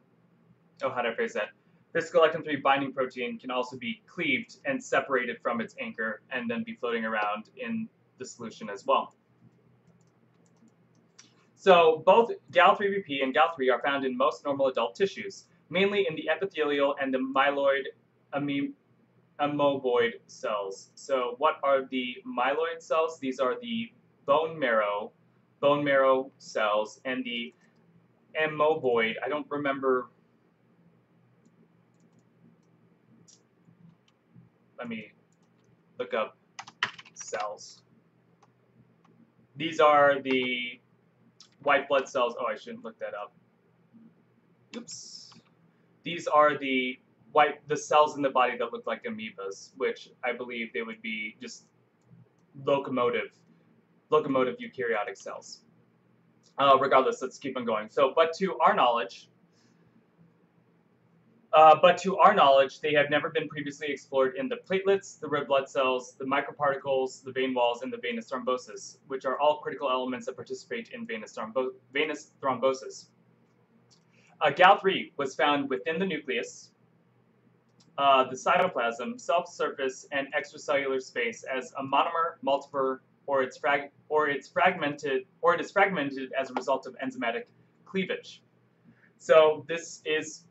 how do I phrase that? This Galactin-3 binding protein can also be cleaved and separated from its anchor and then be floating around in the solution as well. So both Gal3BP and Gal3 are found in most normal adult tissues, mainly in the epithelial and the myeloid amoeboid cells. So what are the myeloid cells? These are the bone marrow cells, and the amoeboid, I don't remember. Let me look up cells. These are the white blood cells. Oh, I shouldn't look that up. Oops. These are the cells in the body that look like amoebas, which I believe they would be just locomotive eukaryotic cells. Regardless, let's keep on going. So, but to our knowledge, they have never been previously explored in the platelets, the red blood cells, the microparticles, the vein walls, and the venous thrombosis, which are all critical elements that participate in venous thrombosis. Gal3 was found within the nucleus, the cytoplasm, cell surface, and extracellular space as a monomer, multimer, or it is fragmented as a result of enzymatic cleavage. So this is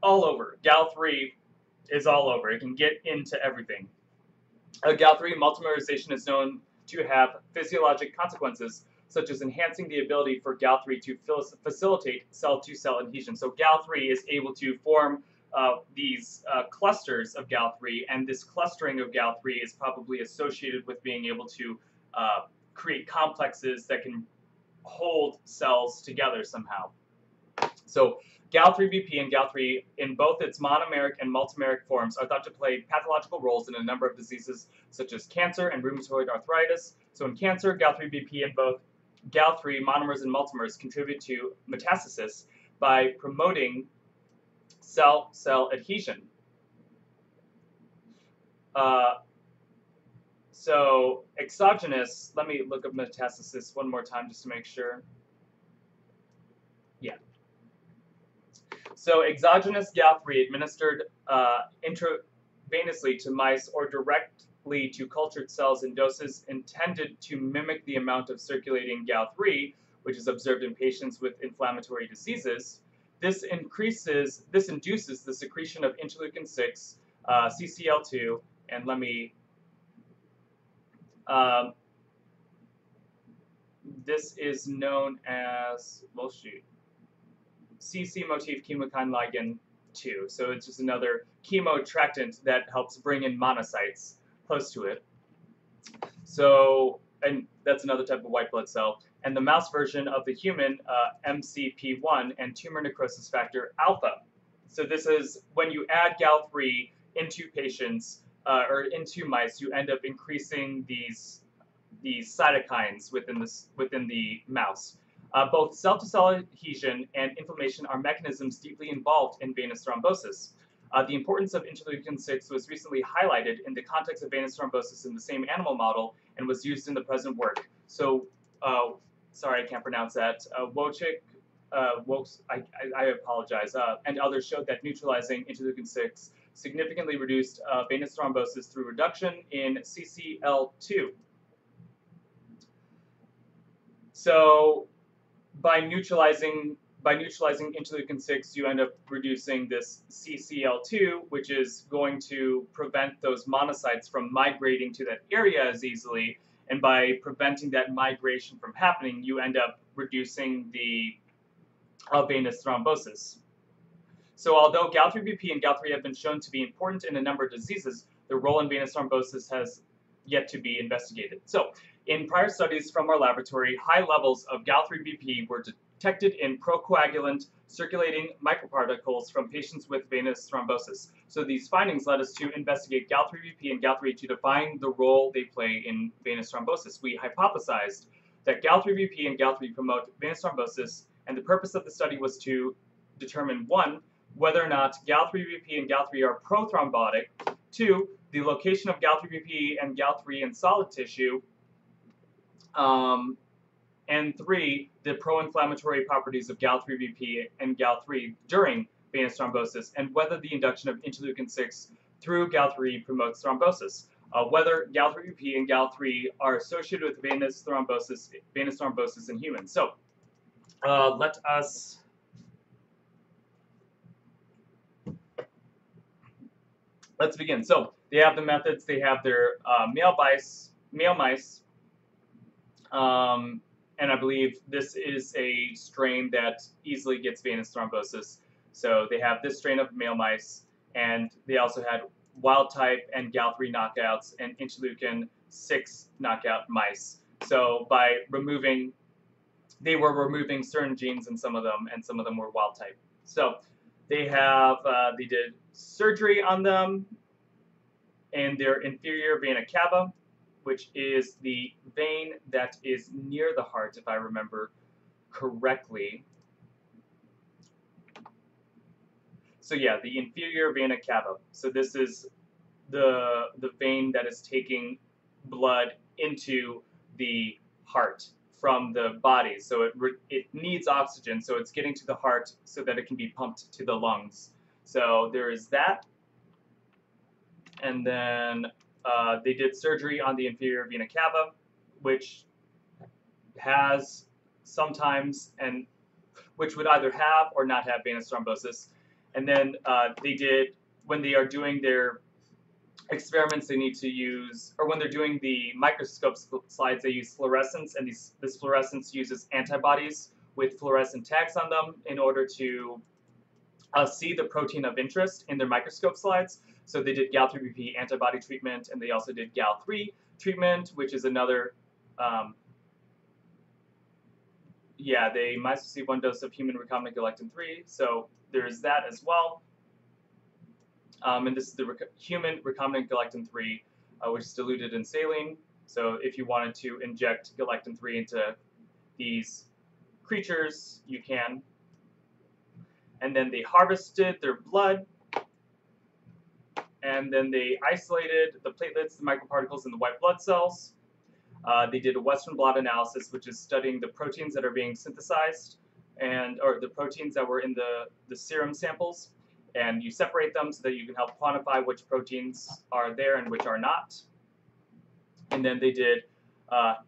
all over. Gal3 is all over. It can get into everything. Gal3 multimerization is known to have physiologic consequences, such as enhancing the ability for Gal3 to facilitate cell-to-cell adhesion. So Gal3 is able to form these clusters of Gal3, and this clustering of Gal3 is probably associated with being able to create complexes that can hold cells together somehow. So Gal3BP and Gal3, in both its monomeric and multimeric forms, are thought to play pathological roles in a number of diseases such as cancer and rheumatoid arthritis. So in cancer, Gal3BP and both Gal3 monomers and multimers contribute to metastasis by promoting cell-cell adhesion. So exogenous, let me look up metastasis one more time just to make sure. Yeah. So exogenous Gal3 administered intravenously to mice or directly to cultured cells in doses intended to mimic the amount of circulating Gal3, which is observed in patients with inflammatory diseases. This induces the secretion of interleukin-6, CCL2, and let me, this is known as, well, shoot. CC motif chemokine ligand 2. So it's just another chemoattractant that helps bring in monocytes close to it. So, and that's another type of white blood cell. And the mouse version of the human, MCP1 and tumor necrosis factor alpha. So this is when you add Gal3 into patients or into mice, you end up increasing these cytokines within the mouse. Both cell-to-cell adhesion and inflammation are mechanisms deeply involved in venous thrombosis. The importance of interleukin-6 was recently highlighted in the context of venous thrombosis in the same animal model and was used in the present work. So, sorry, I can't pronounce that. Wojcik, I apologize, and others showed that neutralizing interleukin-6 significantly reduced venous thrombosis through reduction in CCL2. So, by neutralizing interleukin-6, you end up reducing this CCL2, which is going to prevent those monocytes from migrating to that area as easily. And by preventing that migration from happening, you end up reducing the venous thrombosis. So although Gal3BP and Gal3 have been shown to be important in a number of diseases, their role in venous thrombosis has yet to be investigated. So in prior studies from our laboratory, high levels of Gal3BP were detected in procoagulant circulating microparticles from patients with venous thrombosis. So these findings led us to investigate Gal3BP and Gal3 to define the role they play in venous thrombosis. We hypothesized that Gal3BP and Gal3 promote venous thrombosis, and the purpose of the study was to determine, 1, whether or not Gal3BP and Gal3 are prothrombotic, 2, the location of Gal3BP and Gal3 in solid tissue, and 3, the pro-inflammatory properties of Gal3BP and Gal3 during venous thrombosis, and whether the induction of interleukin-6 through Gal3 promotes thrombosis. Whether Gal3BP and Gal3 are associated with venous thrombosis in humans. So, let's begin. So they have the methods. They have their male mice, and I believe this is a strain that easily gets venous thrombosis. So they have this strain of male mice, and they also had wild type and Gal3 knockouts and interleukin-6 knockout mice. So by they were removing certain genes in some of them, and some of them were wild type. So they did surgery on them in their inferior vena cava, which is the vein that is near the heart, if I remember correctly. So yeah, the inferior vena cava. So this is the vein that is taking blood into the heart from the body. So it needs oxygen, so it's getting to the heart so that it can be pumped to the lungs. So there is that. And then they did surgery on the inferior vena cava, which has sometimes, and which would either have or not have venous thrombosis. And then they did, when they are doing their experiments, they need to use, or when they're doing the microscope slides, they use fluorescence, and this fluorescence uses antibodies with fluorescent tags on them in order to see the protein of interest in their microscope slides. So they did Gal3BP antibody treatment, and they also did Gal3 treatment, which is another, mice received 1 dose of human recombinant Galactin 3, so there's that as well. And this is the human recombinant Galactin 3, which is diluted in saline. So if you wanted to inject Galactin 3 into these creatures, you can. And then they harvested their blood, and then they isolated the platelets, the microparticles, and the white blood cells. They did a Western blot analysis, which is studying the proteins that are being synthesized, or the proteins that were in the serum samples. And you separate them so that you can help quantify which proteins are there and which are not. And then they did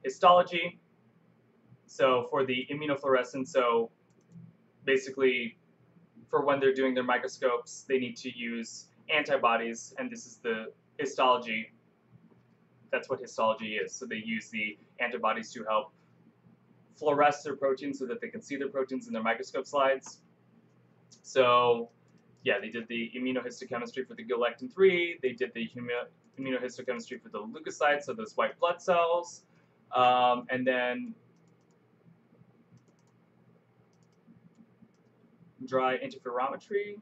histology. So for the immunofluorescence, so basically for when they're doing their microscopes, they need to use antibodies, and this is the histology. That's what histology is. So they use the antibodies to help fluoresce their proteins so that they can see their proteins in their microscope slides. So yeah, they did the immunohistochemistry for the Galactin-3. They did the immunohistochemistry for the leukocytes, so those white blood cells. And then dry interferometry.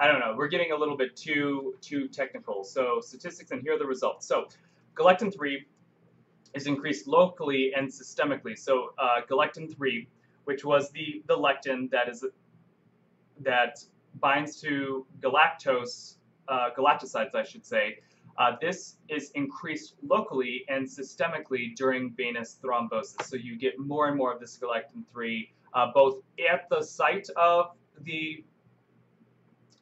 I don't know. We're getting a little bit too technical. So statistics, and here are the results. So Galactin-3 is increased locally and systemically. So Galactin-3, which was the lectin that binds to galactose, galactosides, I should say. This is increased locally and systemically during venous thrombosis. So you get more and more of this Galactin-3, both at the site of the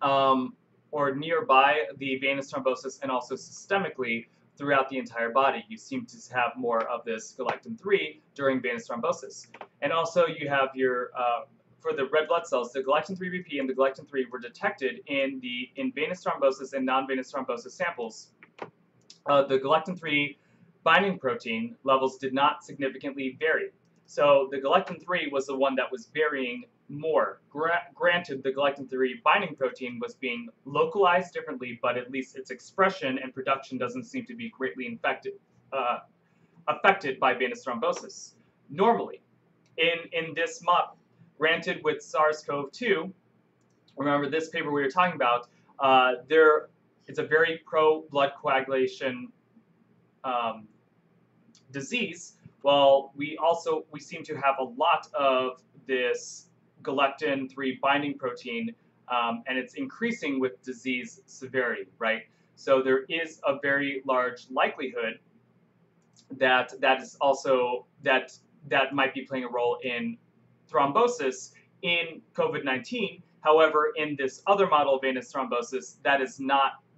or nearby the venous thrombosis, and also systemically throughout the entire body. You seem to have more of this Galactin-3 during venous thrombosis. And also you have your, for the red blood cells, the Galactin-3 BP and the Galactin-3 were detected in venous thrombosis and non-venous thrombosis samples. The Galactin-3 binding protein levels did not significantly vary. So the Galactin-3 was the one that was varying more. Granted, the Galactin-3 binding protein was being localized differently, but at least its expression and production doesn't seem to be greatly affected by venous thrombosis. Normally, in this model, granted with SARS-CoV-2, remember this paper we were talking about, it's a very pro-blood coagulation disease. Well, we seem to have a lot of this Galactin-3 binding protein, and it's increasing with disease severity, right? So there is a very large likelihood that that might be playing a role in thrombosis in COVID-19. However, in this other model of venous thrombosis,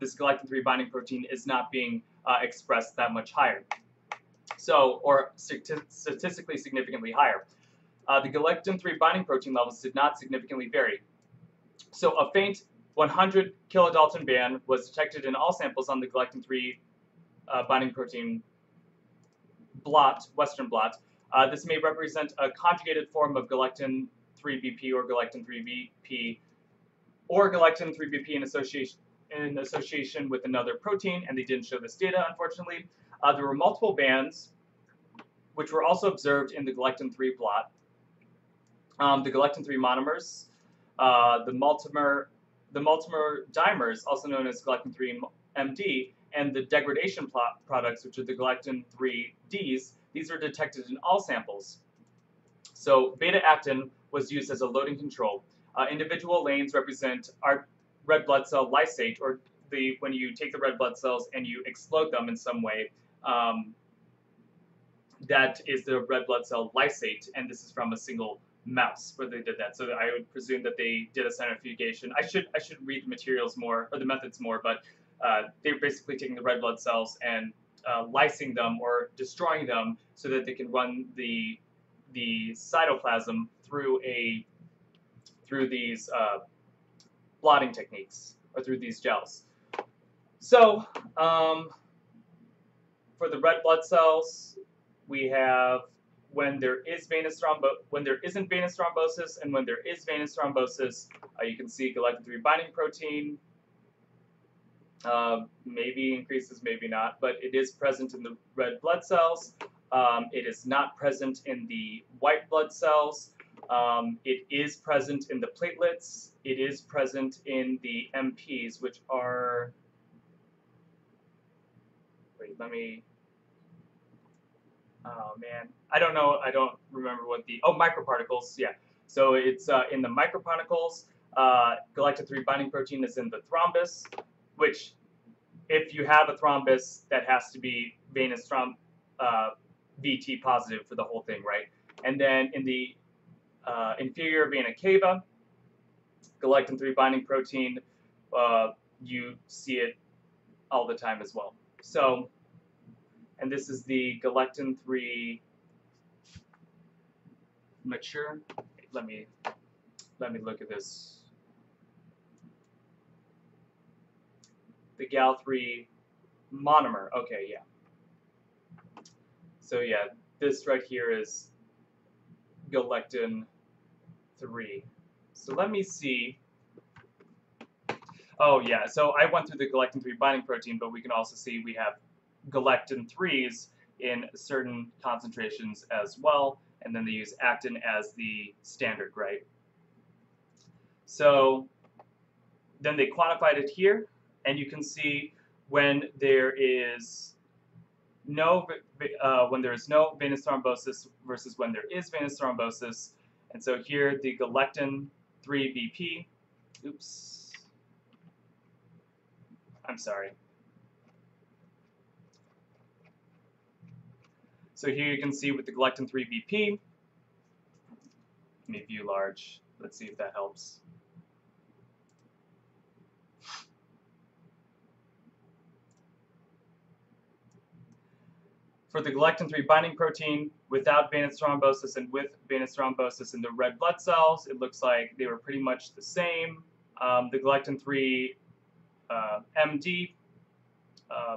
this Galactin-3 binding protein is not being expressed that much higher. So, or statistically significantly higher. The Galactin-3 binding protein levels did not significantly vary. So a faint 100 kilodalton band was detected in all samples on the Galactin-3 binding protein blot, Western blot. This may represent a conjugated form of Galactin-3 BP or Galactin-3 BP or Galactin-3 BP in association with another protein, and they didn't show this data, unfortunately. There were multiple bands, which were also observed in the Galactin-3 blot. The Galactin-3 monomers, the multimer dimers, also known as Galactin-3 MD, and the degradation products, which are the Galactin-3Ds, these were detected in all samples. So beta-actin was used as a loading control. Individual lanes represent our red blood cell lysate, or when you take the red blood cells and you explode them in some way, that is the red blood cell lysate, and this is from a single mouse where they did that. So I would presume that they did a centrifugation. I should read the materials more, or the methods more, but they're basically taking the red blood cells and lysing them or destroying them so that they can run the cytoplasm through these blotting techniques, or through these gels. So for the red blood cells, we have when there isn't venous thrombosis, and when there is venous thrombosis, you can see Galactin-3 binding protein maybe increases, maybe not, but it is present in the red blood cells. It is not present in the white blood cells. It is present in the platelets. It is present in the MPs, which are, wait, oh man, I don't know, I don't remember what microparticles, yeah. So it's in the microparticles. Galactin-3 binding protein is in the thrombus, which, if you have a thrombus, that has to be venous VT positive for the whole thing, right? And then in the inferior vena cava, Galactin-3 binding protein, you see it all the time as well. So, and this is the Galactin-3 mature. Let me look at this. The Gal3 monomer. Okay, yeah. So yeah, this right here is Galactin-3. So let me see. Oh yeah, so I went through the Galactin-3 binding protein, but we can also see we have Galactin-3s in certain concentrations as well, and then they use actin as the standard, right? So then they quantified it here, and you can see when there is no venous thrombosis versus when there is venous thrombosis. And so here the Galactin-3 BP, oops, I'm sorry. So here you can see with the Galactin-3 BP, let me view large, let's see if that helps. For the Galactin-3 binding protein, without venous thrombosis and with venous thrombosis in the red blood cells, it looks like they were pretty much the same. The Galactin-3 MD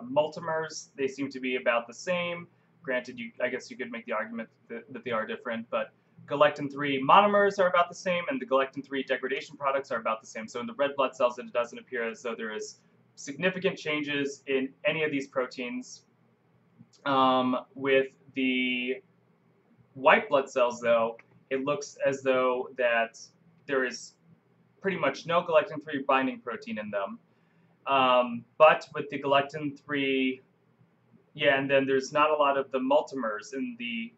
multimers, they seem to be about the same. Granted, I guess you could make the argument that they are different, but Galactin-3 monomers are about the same, and the Galactin-3 degradation products are about the same. So in the red blood cells, it doesn't appear as though there is significant changes in any of these proteins. With the white blood cells, though, it looks as though that there is pretty much no Galactin-3 binding protein in them. But with the Galactin-3, yeah, and then there's not a lot of the multimers in the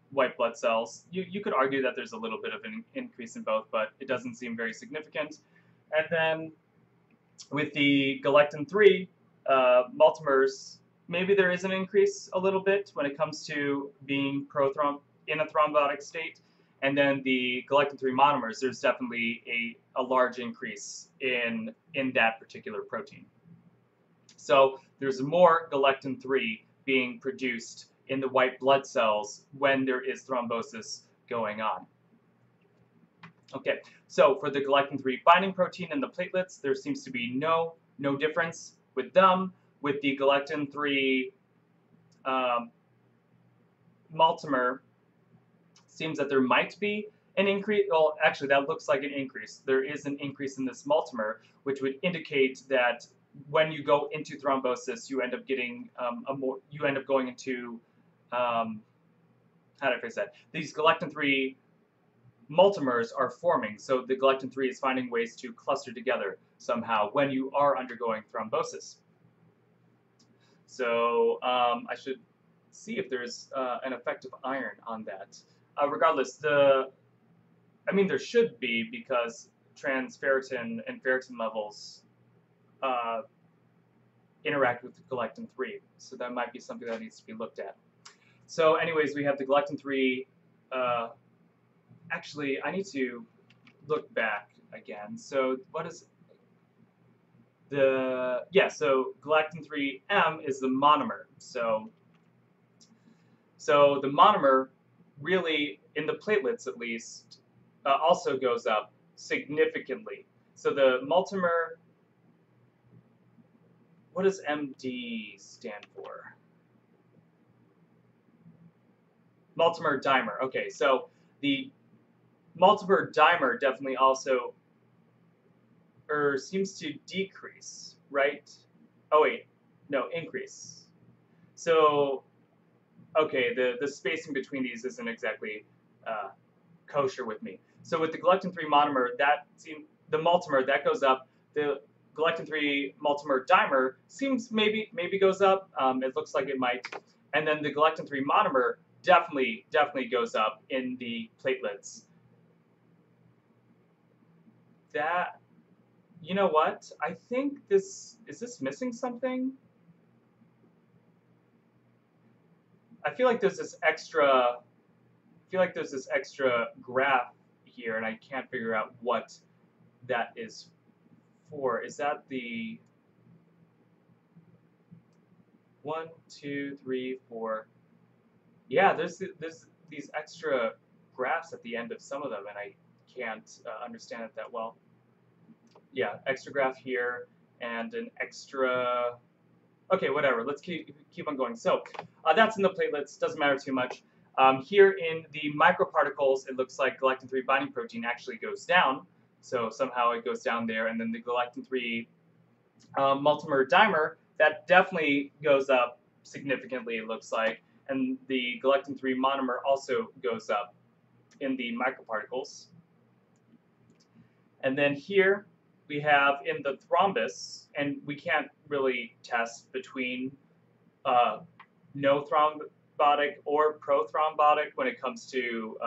white blood cells. You could argue that there's a little bit of an increase in both, but it doesn't seem very significant. And then with the Galactin-3 multimers, maybe there is an increase a little bit when it comes to being in a thrombotic state. And then the Galactin-3 monomers, there's definitely a large increase in that particular protein. So there's more Galactin-3 being produced in the white blood cells when there is thrombosis going on. Okay, so for the Galactin-3 binding protein in the platelets, there seems to be no difference with them. With the Galactin-3 multimer, seems that there might be an increase. Well, actually, that looks like an increase. There is an increase in this multimer, which would indicate that when you go into thrombosis, you end up getting you end up going into how do I phrase that? These Galactin-3 multimers are forming, so the Galactin-3 is finding ways to cluster together somehow when you are undergoing thrombosis. So I should see if there's an effect of iron on that. Regardless, I mean there should be, because transferritin and ferritin levels interact with Galactin-3, so that might be something that needs to be looked at. So anyways, we have the Galactin-3, actually I need to look back again. So what is so Galactin-3M is the monomer. So the monomer really, in the platelets at least, also goes up significantly. So the multimer, what does MD stand for? Multimer dimer. Okay, so the multimer dimer definitely also seems to decrease, right? Oh wait, no, increase. So, okay, the spacing between these isn't exactly kosher with me. So with the Galactin-3 monomer, the multimer, that goes up. The Galactin-3 multimer dimer seems maybe goes up. It looks like it might. And then the Galactin-3 monomer definitely goes up in the platelets. That, you know what? I think is this missing something? I feel like there's this extra graph here, and I can't figure out what that is for. Is that the 1, 2, 3, 4? Yeah, there's these extra graphs at the end of some of them, and I can't understand it that well. Yeah, extra graph here and an extra. Okay, whatever. Let's keep on going. So that's in the platelets. Doesn't matter too much. Here in the microparticles, it looks like Galactin-3 binding protein actually goes down. So somehow it goes down there, and then the Galactin-3 multimer dimer, that definitely goes up significantly, it looks like, and the Galactin-3 monomer also goes up in the microparticles. And then here we have in the thrombus, and we can't really test between no thrombotic or prothrombotic when it comes to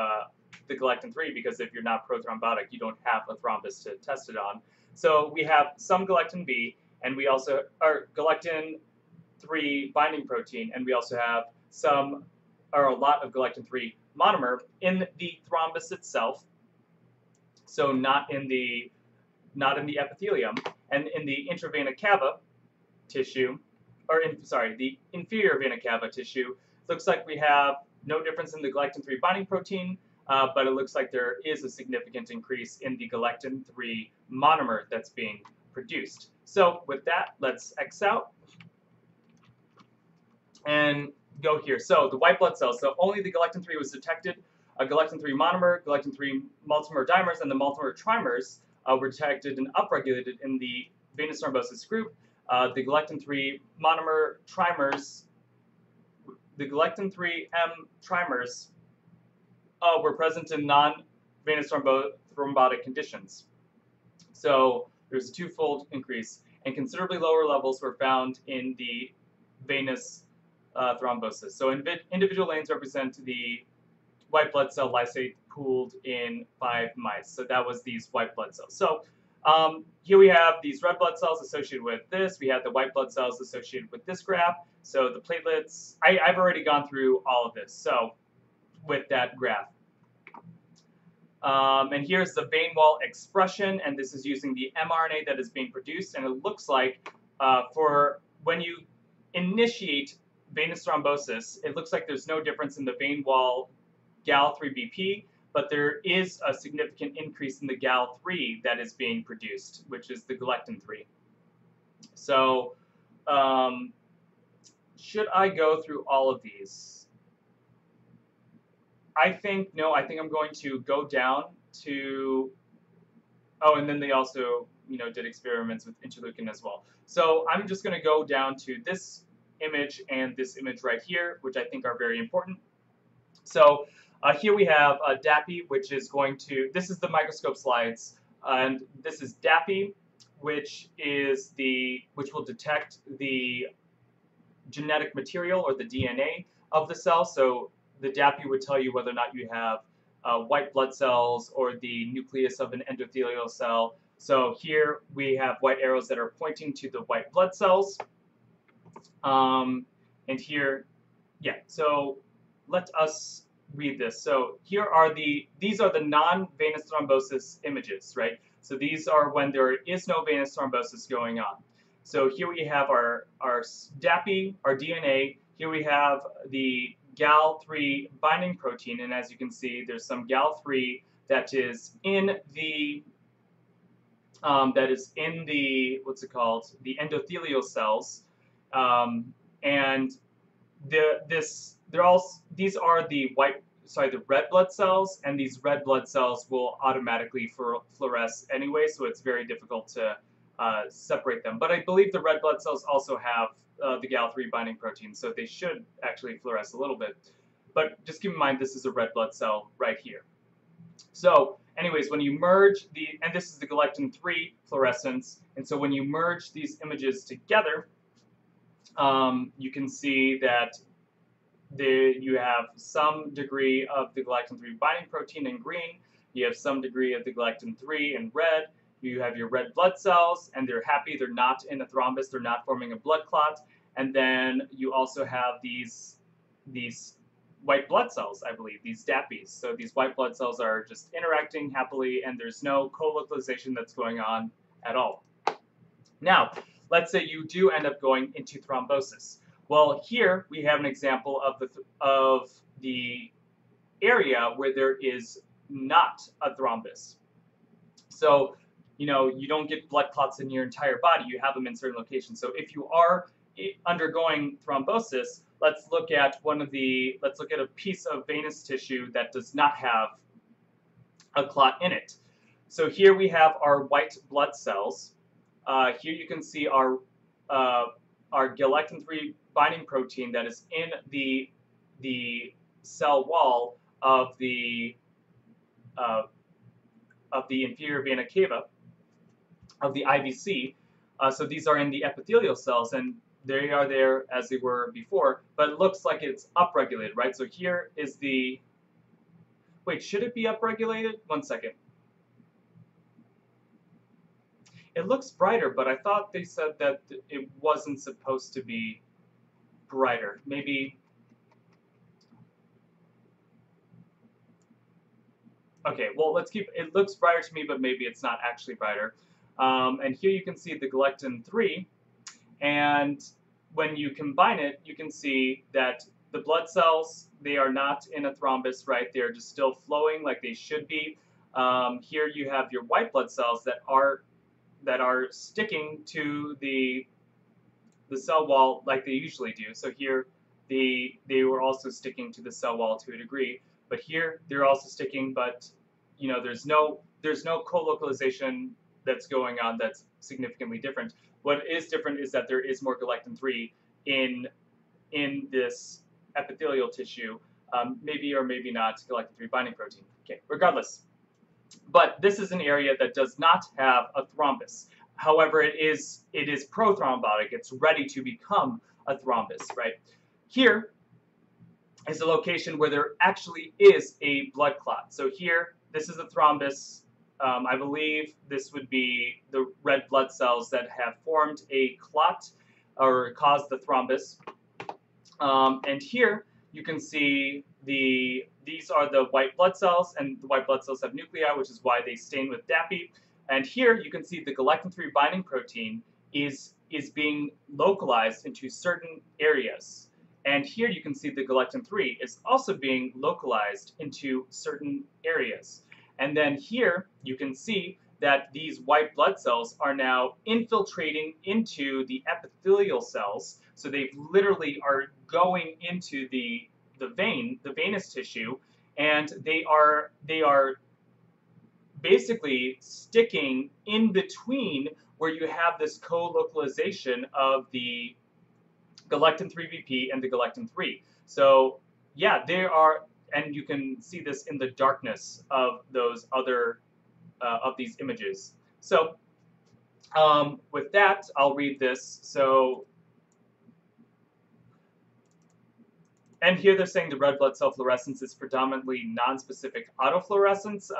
the Galactin-3, because if you're not prothrombotic, you don't have a thrombus to test it on. So we have some Galactin-B, and we also are Galactin-3 binding protein, and we also have some, or a lot of Galactin-3 monomer in the thrombus itself. So not in the epithelium, and in the intravena cava tissue, or the inferior vena cava tissue, looks like we have no difference in the Galactin-3 binding protein, but it looks like there is a significant increase in the Galactin-3 monomer that's being produced. So with that, let's X out and go here. So the white blood cells, so only the Galactin-3 was detected. Galactin-3 monomer, Galactin-3 multimer dimers, and the multimer trimers were detected and upregulated in the venous thrombosis group. The Galactin-3 monomer trimers, the Galactin-3M trimers were present in non-venous thrombotic conditions. So there's a twofold increase, and considerably lower levels were found in the venous thrombosis. So individual lanes represent the white blood cell lysate pooled in 5 mice. So that was these white blood cells. So here we have these red blood cells associated with this. We have the white blood cells associated with this graph. So the platelets, I've already gone through all of this. So with that graph. And here's the vein wall expression, and this is using the mRNA that is being produced. And it looks like for when you initiate venous thrombosis, it looks like there's no difference in the vein wall Gal3BP, but there is a significant increase in the Gal3 that is being produced, which is the Galactin-3. So should I go through all of these? I think I'm going to go down to, oh, and then they also, did experiments with interleukin as well. So I'm just going to go down to this image and this image right here, which I think are very important. So here we have DAPI, which is this is the microscope slides, and this is DAPI, which will detect the genetic material or the DNA of the cell. So the DAPI would tell you whether or not you have white blood cells or the nucleus of an endothelial cell. So here we have white arrows that are pointing to the white blood cells. And here, so let us read this. So here are these are the non-venous thrombosis images, right? So these are when there is no venous thrombosis going on. So here we have our DAPI, our DNA. Here we have the Gal3 binding protein, and as you can see, there's some Gal3 that is in the what's it called? The endothelial cells, and these are the red blood cells, and these red blood cells will automatically fluoresce anyway, so it's very difficult to separate them. But I believe the red blood cells also have the Gal3 binding protein, so they should actually fluoresce a little bit. But just keep in mind, this is a red blood cell right here. So anyways, when you merge and this is the Galactin-3 fluorescence, and so when you merge these images together, you can see that you have some degree of the Galactin-3 binding protein in green, you have some degree of the Galactin-3 in red, you have your red blood cells, and they're happy, they're not in a thrombus, they're not forming a blood clot, and then you also have these white blood cells, I believe, these DAPIs. So these white blood cells are just interacting happily, and there's no co-localization that's going on at all. Now, let's say you do end up going into thrombosis. Well, here we have an example of the area where there is not a thrombus. So, you don't get blood clots in your entire body, you have them in certain locations. So if you are undergoing thrombosis, let's look at a piece of venous tissue that does not have a clot in it. So here we have our white blood cells. Here you can see our Galactin-3 binding protein that is in the cell wall of the inferior vena cava of the IVC. So these are in the epithelial cells, and they are there as they were before, but it looks like it's upregulated, right? So here is the, wait, should it be upregulated? One second. It looks brighter, but I thought they said that it wasn't supposed to be brighter. Maybe, okay, well, let's keep, it looks brighter to me, but maybe it's not actually brighter. And here you can see the Galactin-3, and when you combine it, you can see that the blood cells, they are not in a thrombus, right? They're just still flowing like they should be. Here you have your white blood cells that are sticking to the cell wall like they usually do. So here they were also sticking to the cell wall to a degree, but here they're also sticking, but you know, there's no co-localization that's going on that's significantly different. What is different is that there is more Galactin-3 in this epithelial tissue, maybe or maybe not Galactin-3 binding protein. Okay, regardless. But this is an area that does not have a thrombus. However, it is prothrombotic. It's ready to become a thrombus, right? Here is a location where there actually is a blood clot. So here, this is a thrombus. I believe this would be the red blood cells that have formed a clot or caused the thrombus. And here you can see these are the white blood cells, and the white blood cells have nuclei, which is why they stain with DAPI. And here you can see the Galactin-3 binding protein is being localized into certain areas. And here you can see the Galactin-3 is also being localized into certain areas. And then here you can see that these white blood cells are now infiltrating into the epithelial cells. So they literally are going into the venous tissue, and they are basically sticking in between where you have this co-localization of the Galactin-3 and the Galactin-3. So yeah, they are, and you can see this in the darkness of those other of these images. So with that, I'll read this. So, and here they're saying the red blood cell fluorescence is predominantly non-specific autofluorescence.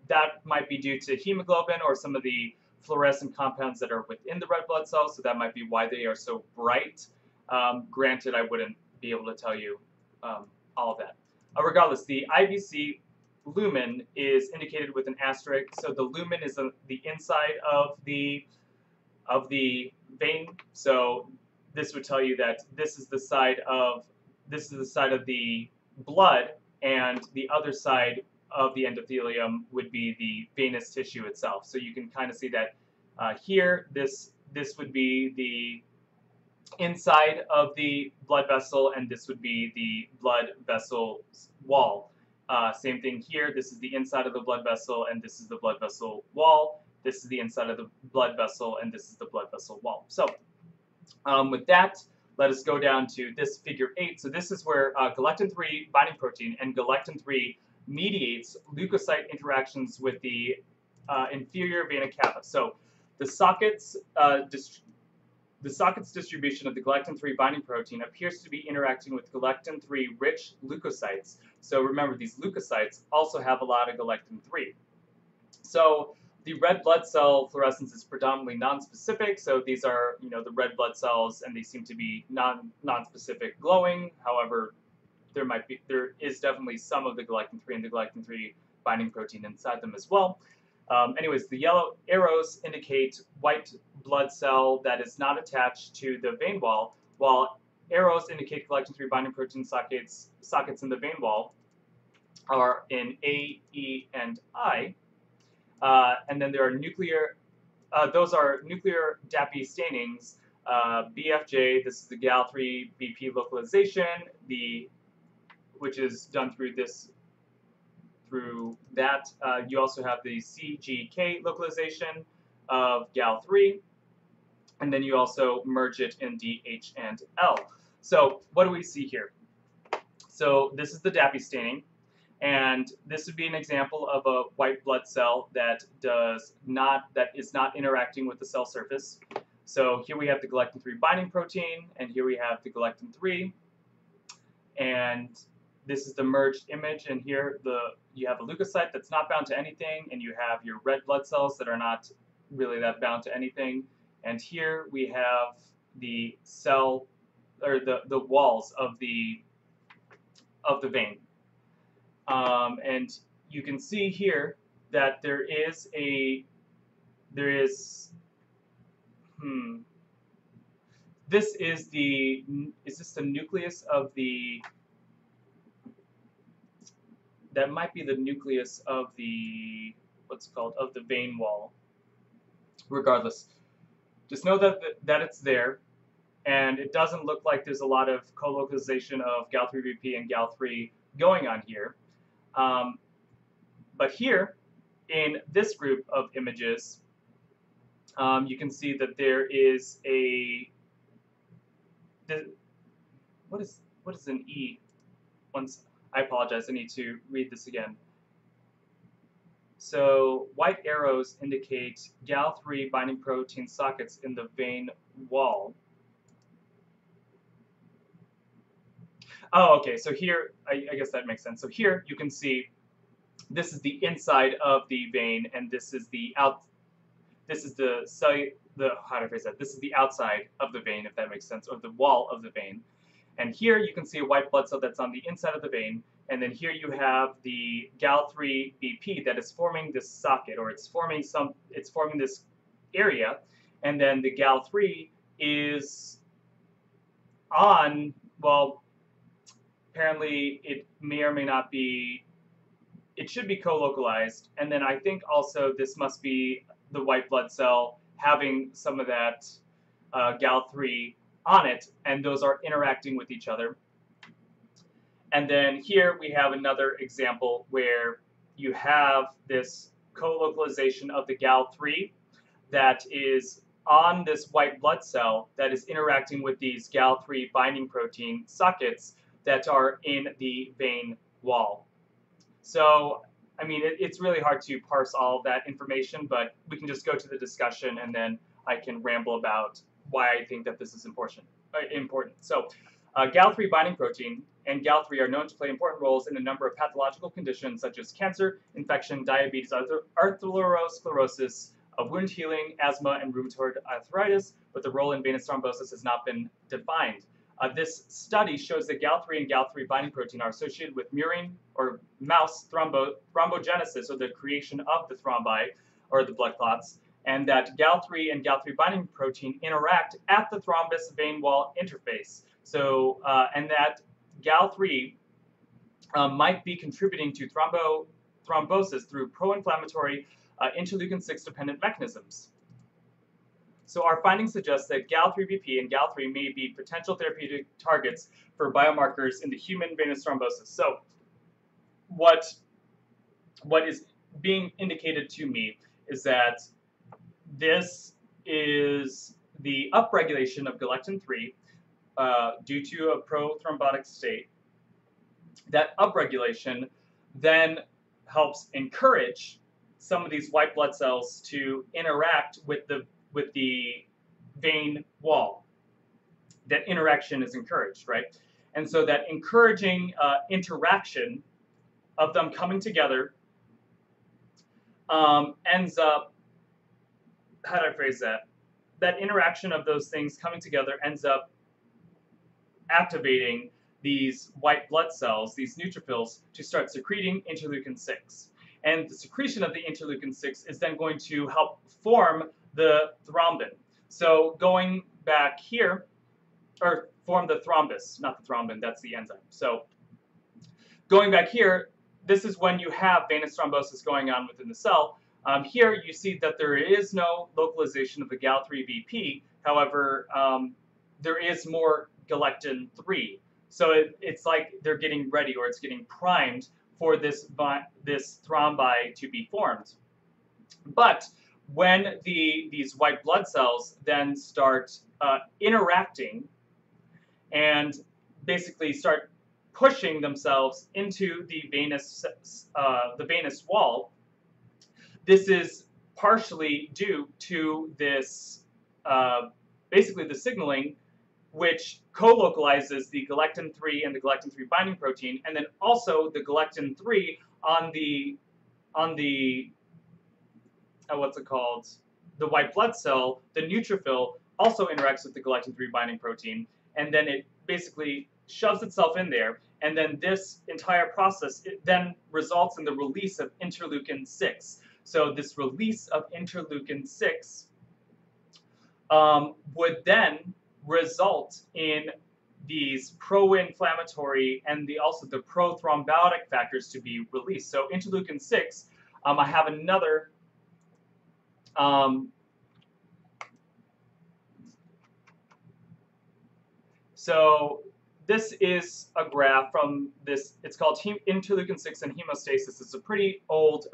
That might be due to hemoglobin or some of the fluorescent compounds that are within the red blood cells, so that might be why they are so bright. Granted, I wouldn't be able to tell you all of that. Regardless, the IVC lumen is indicated with an asterisk. So the lumen is the inside of the vein. So this would tell you that this is the side of the blood, and the other side of the endothelium would be the venous tissue itself. So you can kind of see that here. This would be the inside of the blood vessel, and this would be the blood vessel wall. Same thing here. This is the inside of the blood vessel, and this is the blood vessel wall. This is the inside of the blood vessel, and this is the blood vessel wall. So with that, let us go down to this figure 8. So this is where Galactin-3 binding protein and Galactin-3 mediates leukocyte interactions with the inferior vena cava. So the sockets distribution of the Galactin-3 binding protein appears to be interacting with Galactin-3 rich leukocytes. So remember, these leukocytes also have a lot of Galactin-3. So the red blood cell fluorescence is predominantly non-specific. So these are, you know, the red blood cells, and they seem to be non-specific glowing. However, there is definitely some of the Galactin-3 and the Galactin-3 binding protein inside them as well. Anyways, the yellow arrows indicate white blood cell that is not attached to the vein wall, while arrows indicate Galactin-3 binding protein sockets in the vein wall are in A, E, and I. And then there are nuclear, those are nuclear DAPI stainings. BFJ, this is the Gal3 BP localization, which is done through this through that. You also have the CGK localization of Gal3, and then you also merge it in DH and L. So what do we see here? So this is the DAPI staining, and this would be an example of a white blood cell that is not interacting with the cell surface. So here we have the Galactin-3 binding protein, and here we have the Galactin-3, and this is the merged image, and here you have a leukocyte that's not bound to anything, and you have your red blood cells that are not really that bound to anything. And here we have the cell, or the walls of the vein. And you can see here that this is this the nucleus of that might be the nucleus of the, of the vein wall. Regardless, just know that it's there, and it doesn't look like there's a lot of co-localization of Gal3BP and Gal3 going on here. But here, in this group of images, you can see that there is what is an E? I apologize, I need to read this again. So white arrows indicate Gal3 binding protein sockets in the vein wall. Oh, okay, so here, I guess that makes sense. So here you can see this is the inside of the vein, and this is the how do I phrase that? This is the outside of the vein, if that makes sense, or the wall of the vein. And here you can see a white blood cell that's on the inside of the vein, and then here you have the Gal3BP that is forming this socket, or it's forming this area, and then the Gal3 is on, well, apparently it may or may not be, it should be co-localized, and then I think also this must be the white blood cell having some of that Gal3 on it, and those are interacting with each other. And then here we have another example where you have this co-localization of the Gal3 that is on this white blood cell that is interacting with these Gal3 binding protein sockets that are in the vein wall. So, I mean, it's really hard to parse all of that information, but we can just go to the discussion, and then I can ramble about why I think that this is important. So, Gal3 binding protein and Gal3 are known to play important roles in a number of pathological conditions such as cancer, infection, diabetes, arteriosclerosis, wound healing, asthma, and rheumatoid arthritis, but the role in venous thrombosis has not been defined. This study shows that Gal3 and Gal3 binding protein are associated with murine or mouse thrombogenesis, or the creation of the thrombi, or the blood clots, and that Gal3 and Gal3 binding protein interact at the thrombus vein wall interface. So, and that Gal3 might be contributing to thrombosis through pro-inflammatory interleukin-6 dependent mechanisms. So our findings suggest that Gal3BP and Gal3 may be potential therapeutic targets for biomarkers in the human venous thrombosis. So what is being indicated to me is that this is the upregulation of Galactin-3 due to a prothrombotic state. That upregulation then helps encourage some of these white blood cells to interact with the vein wall. That interaction is encouraged, right? And so that encouraging interaction of them coming together ends up, how do I phrase that? That interaction of those things coming together ends up activating these white blood cells, these neutrophils, to start secreting interleukin-6. And the secretion of the interleukin-6 is then going to help form the thrombin. So going back here, or form the thrombus, not the thrombin, that's the enzyme. So going back here, this is when you have venous thrombosis going on within the cell. Here you see that there is no localization of the Gal3BP. However, there is more Galactin-3. So it's like they're getting ready, or it's getting primed for this thrombi to be formed. But when these white blood cells then start interacting and basically start pushing themselves into the venous wall, this is partially due to this basically the signaling, which co-localizes the Galactin-3 and the Galactin-3 binding protein, and then also the Galactin-3 on the what's it called? The white blood cell, the neutrophil, also interacts with the Galactin-3 binding protein, and then it basically shoves itself in there, and then this entire process, it then results in the release of interleukin-6. So this release of interleukin-6 would then result in these pro-inflammatory and also the pro-thrombotic factors to be released. So interleukin-6, I have another so this is a graph from this, it's called interleukin-6 and hemostasis. It's a pretty old,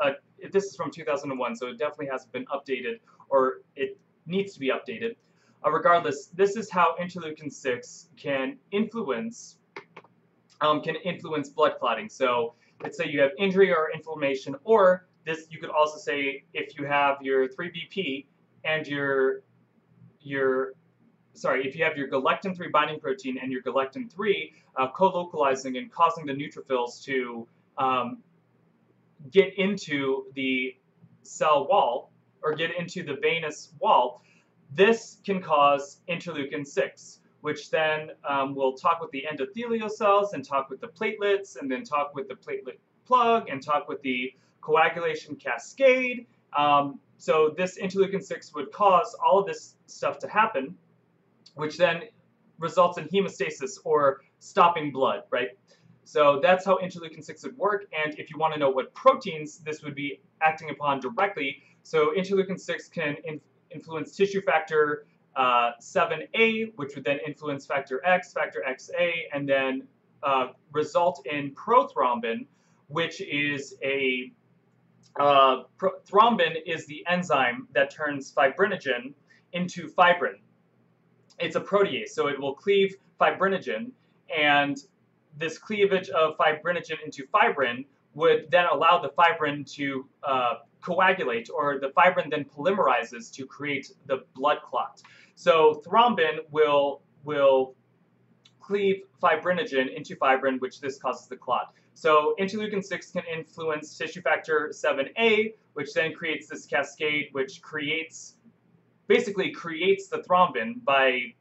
this is from 2001, so it definitely hasn't been updated, or it needs to be updated. Regardless, this is how interleukin-6 can influence blood clotting. So let's say you have injury or inflammation, or this, you could also say if you have your 3BP and if you have your Galactin-3 binding protein and your Galactin-3 co-localizing and causing the neutrophils to get into the cell wall or get into the venous wall, this can cause interleukin-6, which then will talk with the endothelial cells and talk with the platelets and then talk with the platelet plug and talk with the coagulation cascade. So this interleukin-6 would cause all of this stuff to happen, which then results in hemostasis or stopping blood, right? So that's how interleukin-6 would work. And if you want to know what proteins this would be acting upon directly, so interleukin-6 can influence tissue factor 7A, which would then influence factor XA, and then result in prothrombin, which is a thrombin is the enzyme that turns fibrinogen into fibrin. It's a protease, so it will cleave fibrinogen, and this cleavage of fibrinogen into fibrin would then allow the fibrin to coagulate, or the fibrin then polymerizes to create the blood clot. So thrombin will cleave fibrinogen into fibrin, which this causes the clot. So interleukin-6 can influence tissue factor 7A, which then creates this cascade, which basically creates the thrombin by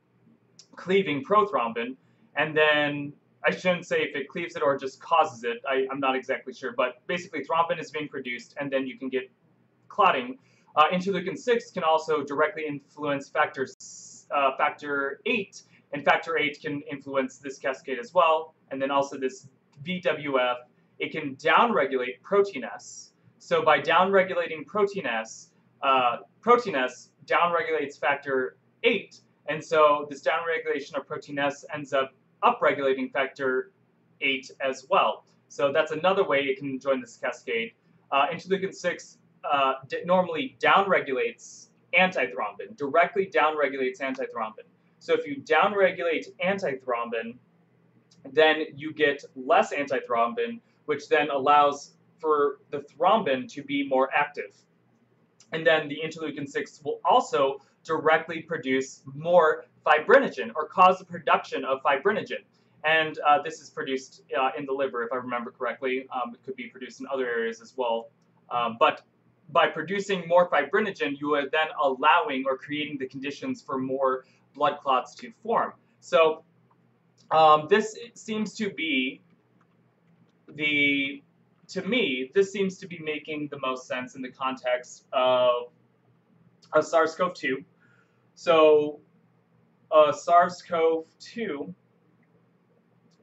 cleaving prothrombin, and then I shouldn't say if it cleaves it or just causes it. I'm not exactly sure, but basically thrombin is being produced, and then you can get clotting. Interleukin-6 can also directly influence factor 8, and factor 8 can influence this cascade as well, and then also this VWF. It can downregulate protein S. So by downregulating protein S downregulates factor 8, and so this downregulation of protein S ends up upregulating factor 8 as well. So that's another way it can join this cascade. Interleukin-6 normally downregulates antithrombin, directly downregulates antithrombin. So if you downregulate antithrombin, then you get less antithrombin, which then allows for the thrombin to be more active. And then the interleukin-6 will also directly produce more fibrinogen, or cause the production of fibrinogen. And this is produced in the liver, if I remember correctly. It could be produced in other areas as well. But by producing more fibrinogen, you are then allowing or creating the conditions for more blood clots to form. So this seems to be to me, this seems to be making the most sense in the context of SARS-CoV-2. So SARS-CoV-2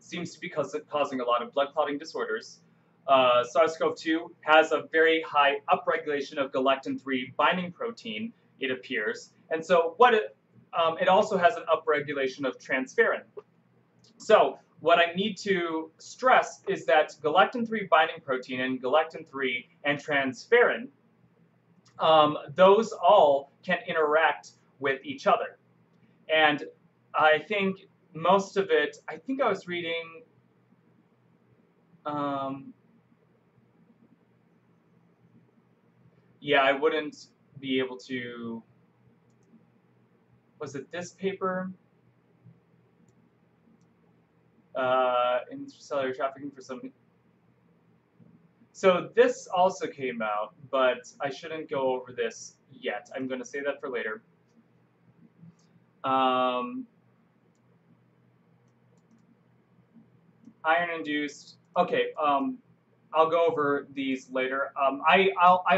seems to be causing a lot of blood clotting disorders. SARS-CoV-2 has a very high upregulation of Galactin-3 binding protein, it appears. And so it also has an upregulation of transferrin. So what I need to stress is that Galactin-3 binding protein and Galactin-3 and transferrin, those all can interact with each other. And I think most of it, I think I was reading, yeah, I wouldn't be able to, was it this paper? Intracellular trafficking for some. So this also came out, but I shouldn't go over this yet. I'm going to say that for later. Iron-induced. Okay. I'll go over these later. I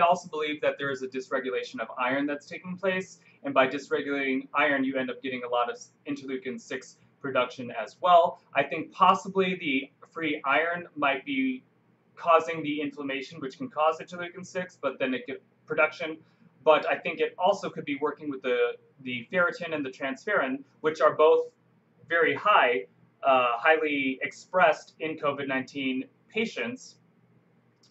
also believe that there is a dysregulation of iron that's taking place, and by dysregulating iron, you end up getting a lot of interleukin-6 production as well. I think possibly the free iron might be causing the inflammation, which can cause interleukin-6, but then it get production. But I think it also could be working with the ferritin and the transferrin, which are both very high, highly expressed in COVID-19 patients.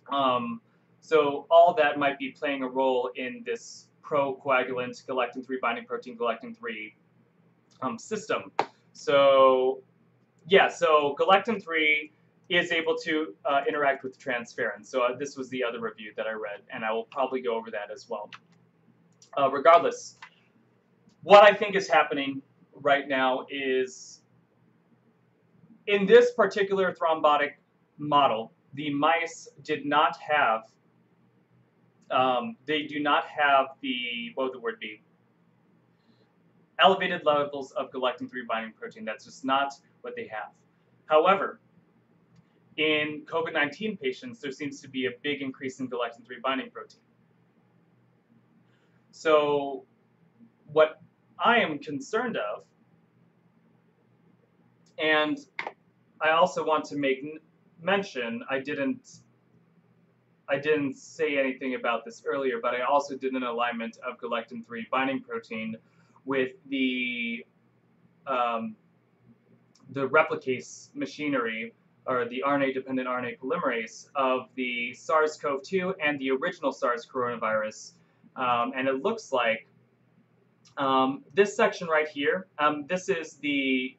So all that might be playing a role in this procoagulant Galactin-3 binding protein Galactin-3 system. So yeah, so Galactin-3 is able to interact with transferrin. So this was the other review that I read, and I will probably go over that as well. Regardless, what I think is happening right now is in this particular thrombotic model, the mice did not have, they do not have the, what would the word be? Elevated levels of Galactin-3 binding protein. That's just not what they have. However, in COVID-19 patients, there seems to be a big increase in Galactin-3 binding protein. So what I am concerned of, and I also want to make mention, I didn't say anything about this earlier, but I also did an alignment of Galactin-3 binding protein with the replicase machinery, or the RNA-dependent RNA polymerase of the SARS-CoV-2 and the original SARS coronavirus. And it looks like this section right here, this is the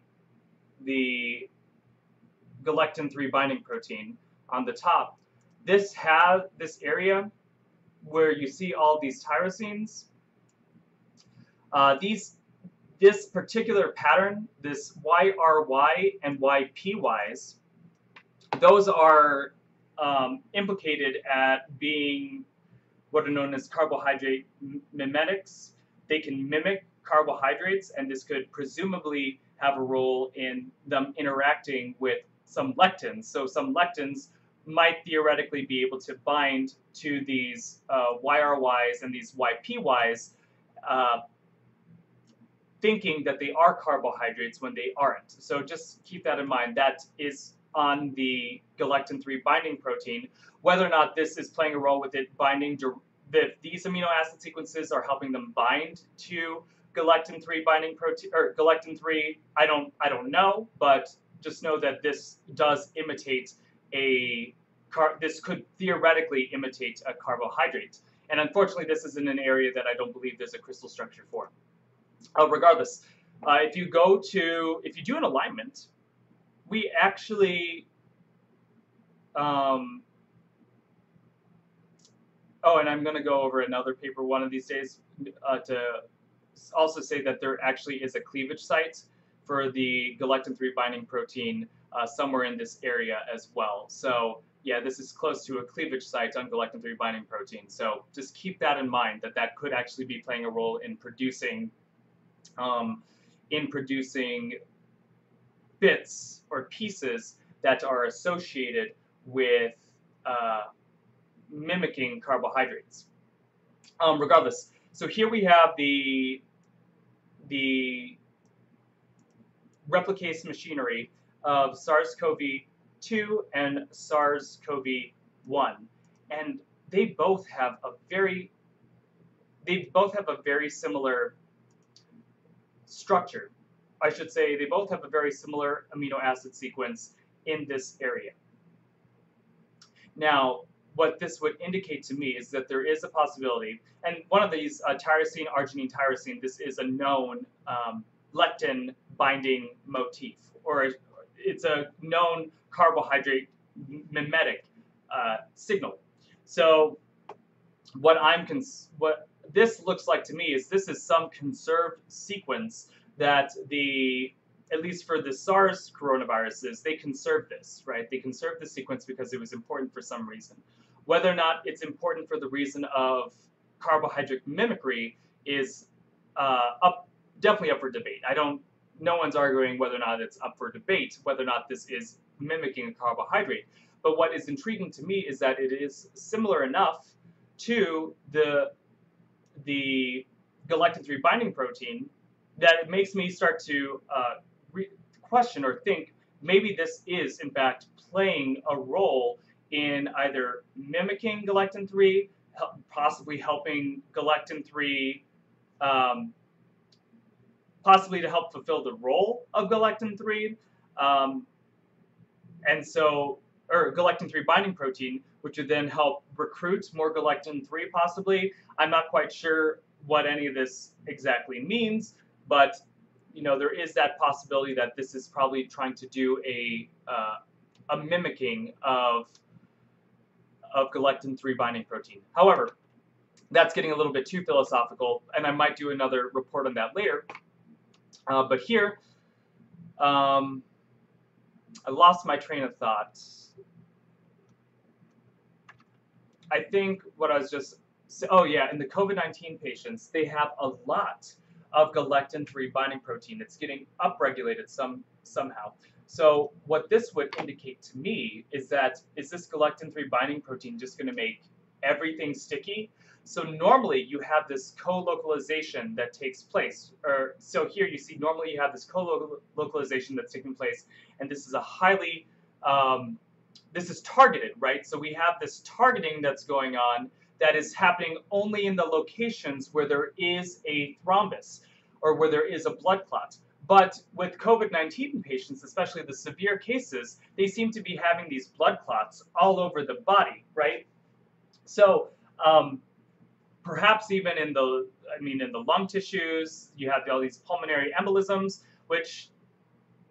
Galactin-3 binding protein on the top. This area where you see all these tyrosines, this particular pattern, this YRY and YPYs, those are implicated at being what are known as carbohydrate mimetics. They can mimic carbohydrates, and this could presumably have a role in them interacting with some lectins. So some lectins might theoretically be able to bind to these YRYs and these YPYs, thinking that they are carbohydrates when they aren't. So just keep that in mind. That is on the Galactin-3 binding protein. Whether or not this is playing a role with it binding, that these amino acid sequences are helping them bind to Galactin-3 binding protein, or Galactin-3, I don't know, but just know that this does imitate this could theoretically imitate a carbohydrate. And unfortunately, this is in an area that I don't believe there's a crystal structure for. Regardless, if you do an alignment, we actually, oh, and I'm going to go over another paper one of these days to also say that there actually is a cleavage site for the Galactin-3 binding protein somewhere in this area as well. So yeah, this is close to a cleavage site on Galactin-3 binding protein. So just keep that in mind, that that could actually be playing a role in producing bits or pieces that are associated with mimicking carbohydrates. Regardless, so here we have the replicase machinery of SARS-CoV-2 and SARS-CoV-1, and they both have a very similar structure. I should say they both have a very similar amino acid sequence in this area. Now, what this would indicate to me is that there is a possibility, and one of these, tyrosine, arginine, tyrosine, this is a known lectin binding motif, or it's a known carbohydrate mimetic signal. So what this looks like to me is this is some conserved sequence that at least for the SARS coronaviruses, they conserved this, right? They conserved the sequence because it was important for some reason. Whether or not it's important for the reason of carbohydrate mimicry is definitely up for debate. No one's arguing whether or not it's up for debate, whether or not this is mimicking a carbohydrate. But what is intriguing to me is that it is similar enough to the Galactin-3 binding protein that it makes me start to question or think maybe this is in fact playing a role in either mimicking Galactin-3, possibly helping Galactin-3, possibly to help fulfill the role of Galactin-3, or Galactin-3 binding protein, which would then help recruit more Galactin-3 possibly. I'm not quite sure what any of this exactly means, but there is that possibility that this is probably trying to do a mimicking of Galactin-3 binding protein. However, that's getting a little bit too philosophical, and I might do another report on that later. But here, I lost my train of thought. I think what I was just, oh yeah, in the COVID-19 patients, they have a lot of Galactin-3 binding protein. It's getting upregulated somehow. So what this would indicate to me is this Galactin-3 binding protein just going to make everything sticky? So normally you have this co-localization that takes place. So here you see normally you have this co-localization that's taking place, and this is a highly, this is targeted, right? So we have this targeting that's going on that is happening only in the locations where there is a thrombus or where there is a blood clot. But with COVID-19 patients, especially the severe cases, they seem to be having these blood clots all over the body, right? So perhaps even in the lung tissues, you have all these pulmonary embolisms, which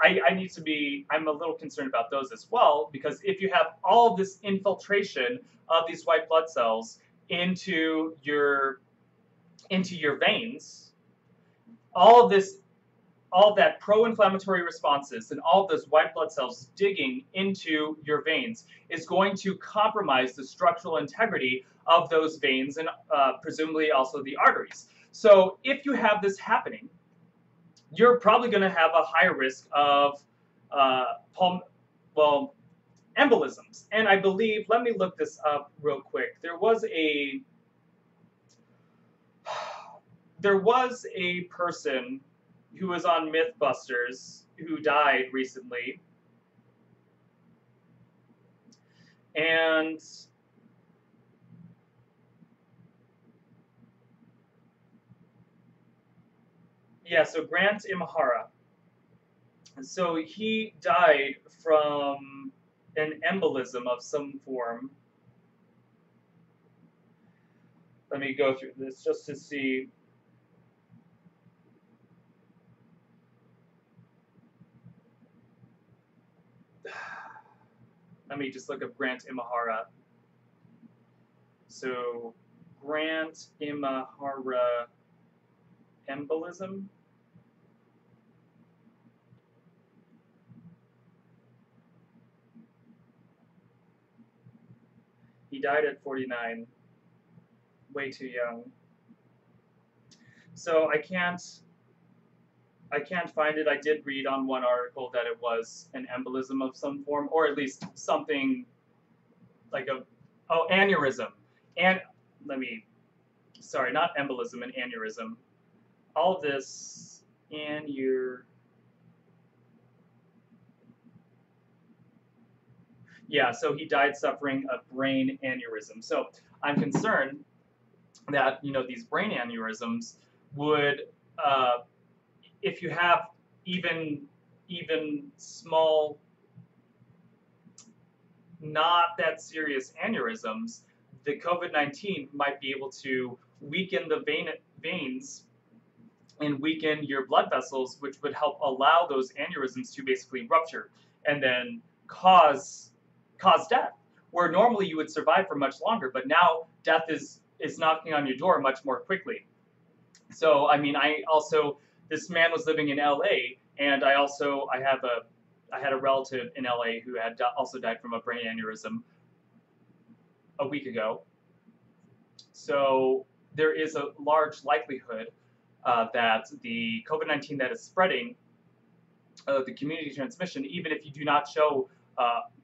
I'm a little concerned about those as well, because if you have all of this infiltration of these white blood cells into your veins, all of that pro-inflammatory responses and all of those white blood cells digging into your veins is going to compromise the structural integrity of those veins and presumably also the arteries. So if you have this happening, you're probably going to have a higher risk of embolisms. And I believe, let me look this up real quick. There was a person who was on Mythbusters who died recently. And yeah, so Grant Imahara. So he died from an embolism of some form. Let me go through this just to see. Let me just look up Grant Imahara. So Grant Imahara embolism. He died at 49, way too young. So I can't find it. I did read on one article that it was an embolism of some form, or at least something like aneurysm. And sorry, not embolism, an aneurysm. All of this yeah, so he died suffering a brain aneurysm. So I'm concerned that these brain aneurysms would, if you have even small, not that serious aneurysms, the COVID-19 might be able to weaken the veins and weaken your blood vessels, which would help allow those aneurysms to basically rupture and then cause death. Where normally you would survive for much longer, but now death is knocking on your door much more quickly. So I mean, this man was living in LA, and I had a relative in LA who had also died from a brain aneurysm a week ago. So there is a large likelihood that the COVID-19 that is spreading, the community transmission, even if you do not show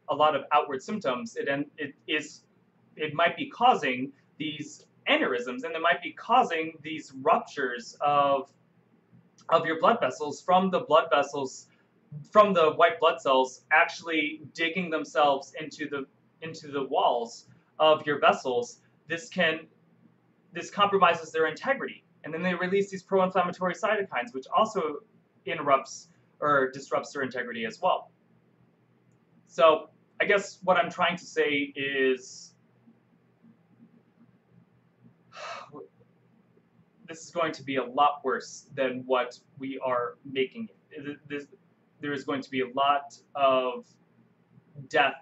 a lot of outward symptoms, it might be causing these aneurysms, and it might be causing these ruptures of your blood vessels from the white blood cells actually digging themselves into the walls of your vessels. This compromises their integrity, and then they release these pro-inflammatory cytokines, which also interrupts or disrupts their integrity as well. So I guess what I'm trying to say is this is going to be a lot worse than what we are making it. There is going to be a lot of death,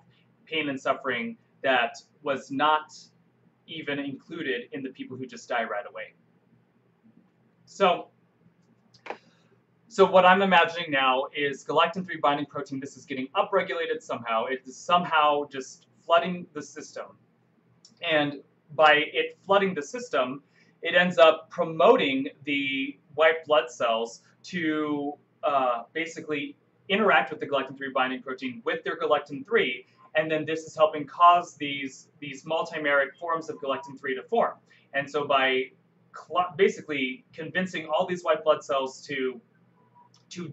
pain, and suffering that was not even included in the people who just die right away. So what I'm imagining now is Galactin-3 binding protein. This is getting upregulated somehow. It is somehow just flooding the system. And by it flooding the system, it ends up promoting the white blood cells to basically interact with the Galactin-3 binding protein with their Galactin-3, and then this is helping cause these multimeric forms of Galactin-3 to form. And so by basically convincing all these white blood cells to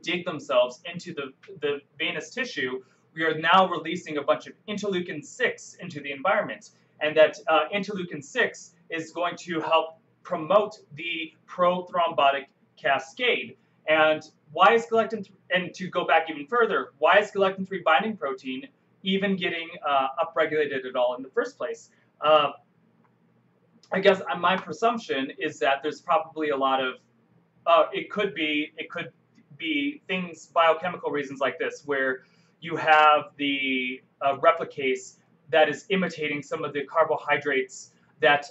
dig themselves into the venous tissue, we are now releasing a bunch of interleukin-6 into the environment. And that interleukin-6 is going to help promote the prothrombotic cascade. And why is and to go back even further, why is Galactin-3 binding protein even getting upregulated at all in the first place? I guess my presumption is that there's probably a lot of, it could be things, biochemical reasons like this, where you have the replicase that is imitating some of the carbohydrates that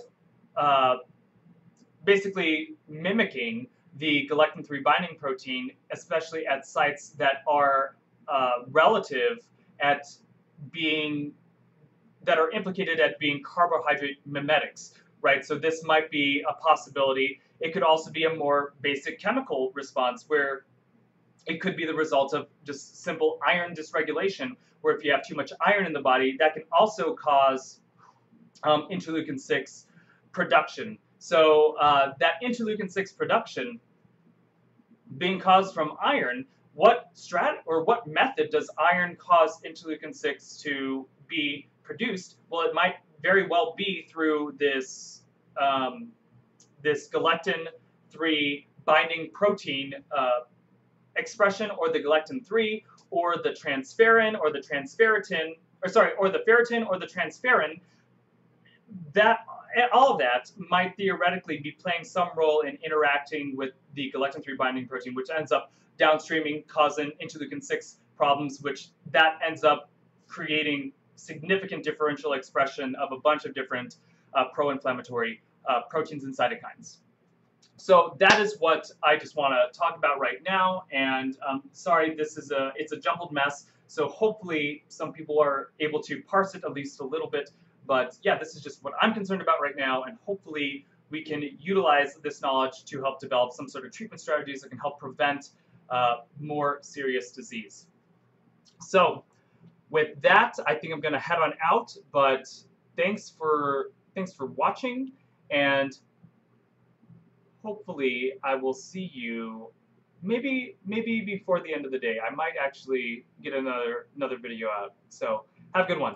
basically mimicking the Galactin-3 binding protein, especially at sites that are relative at being, that are implicated at being carbohydrate mimetics, right? So this might be a possibility. It could also be a more basic chemical response where it could be the result of just simple iron dysregulation, where if you have too much iron in the body, that can also cause interleukin-6 production. So that interleukin-6 production being caused from iron, what method does iron cause interleukin-6 to be produced? Well, it might very well be through this this Galactin-3 binding protein expression, or the Galactin-3, or the transferrin, or the transferritin, or the ferritin, or the transferrin. That all of that might theoretically be playing some role in interacting with the Galactin-3 binding protein, which ends up downstreaming, causing interleukin-6 problems, which that ends up creating significant differential expression of a bunch of different pro-inflammatory proteins and cytokines. So that is what I just want to talk about right now, and sorry, it's a jumbled mess, so hopefully some people are able to parse it at least a little bit, but yeah, this is just what I'm concerned about right now, and hopefully we can utilize this knowledge to help develop some sort of treatment strategies that can help prevent more serious disease. So with that, I think I'm going to head on out, but thanks for watching, and hopefully I will see you maybe before the end of the day. I might actually get another video out. So have a good one.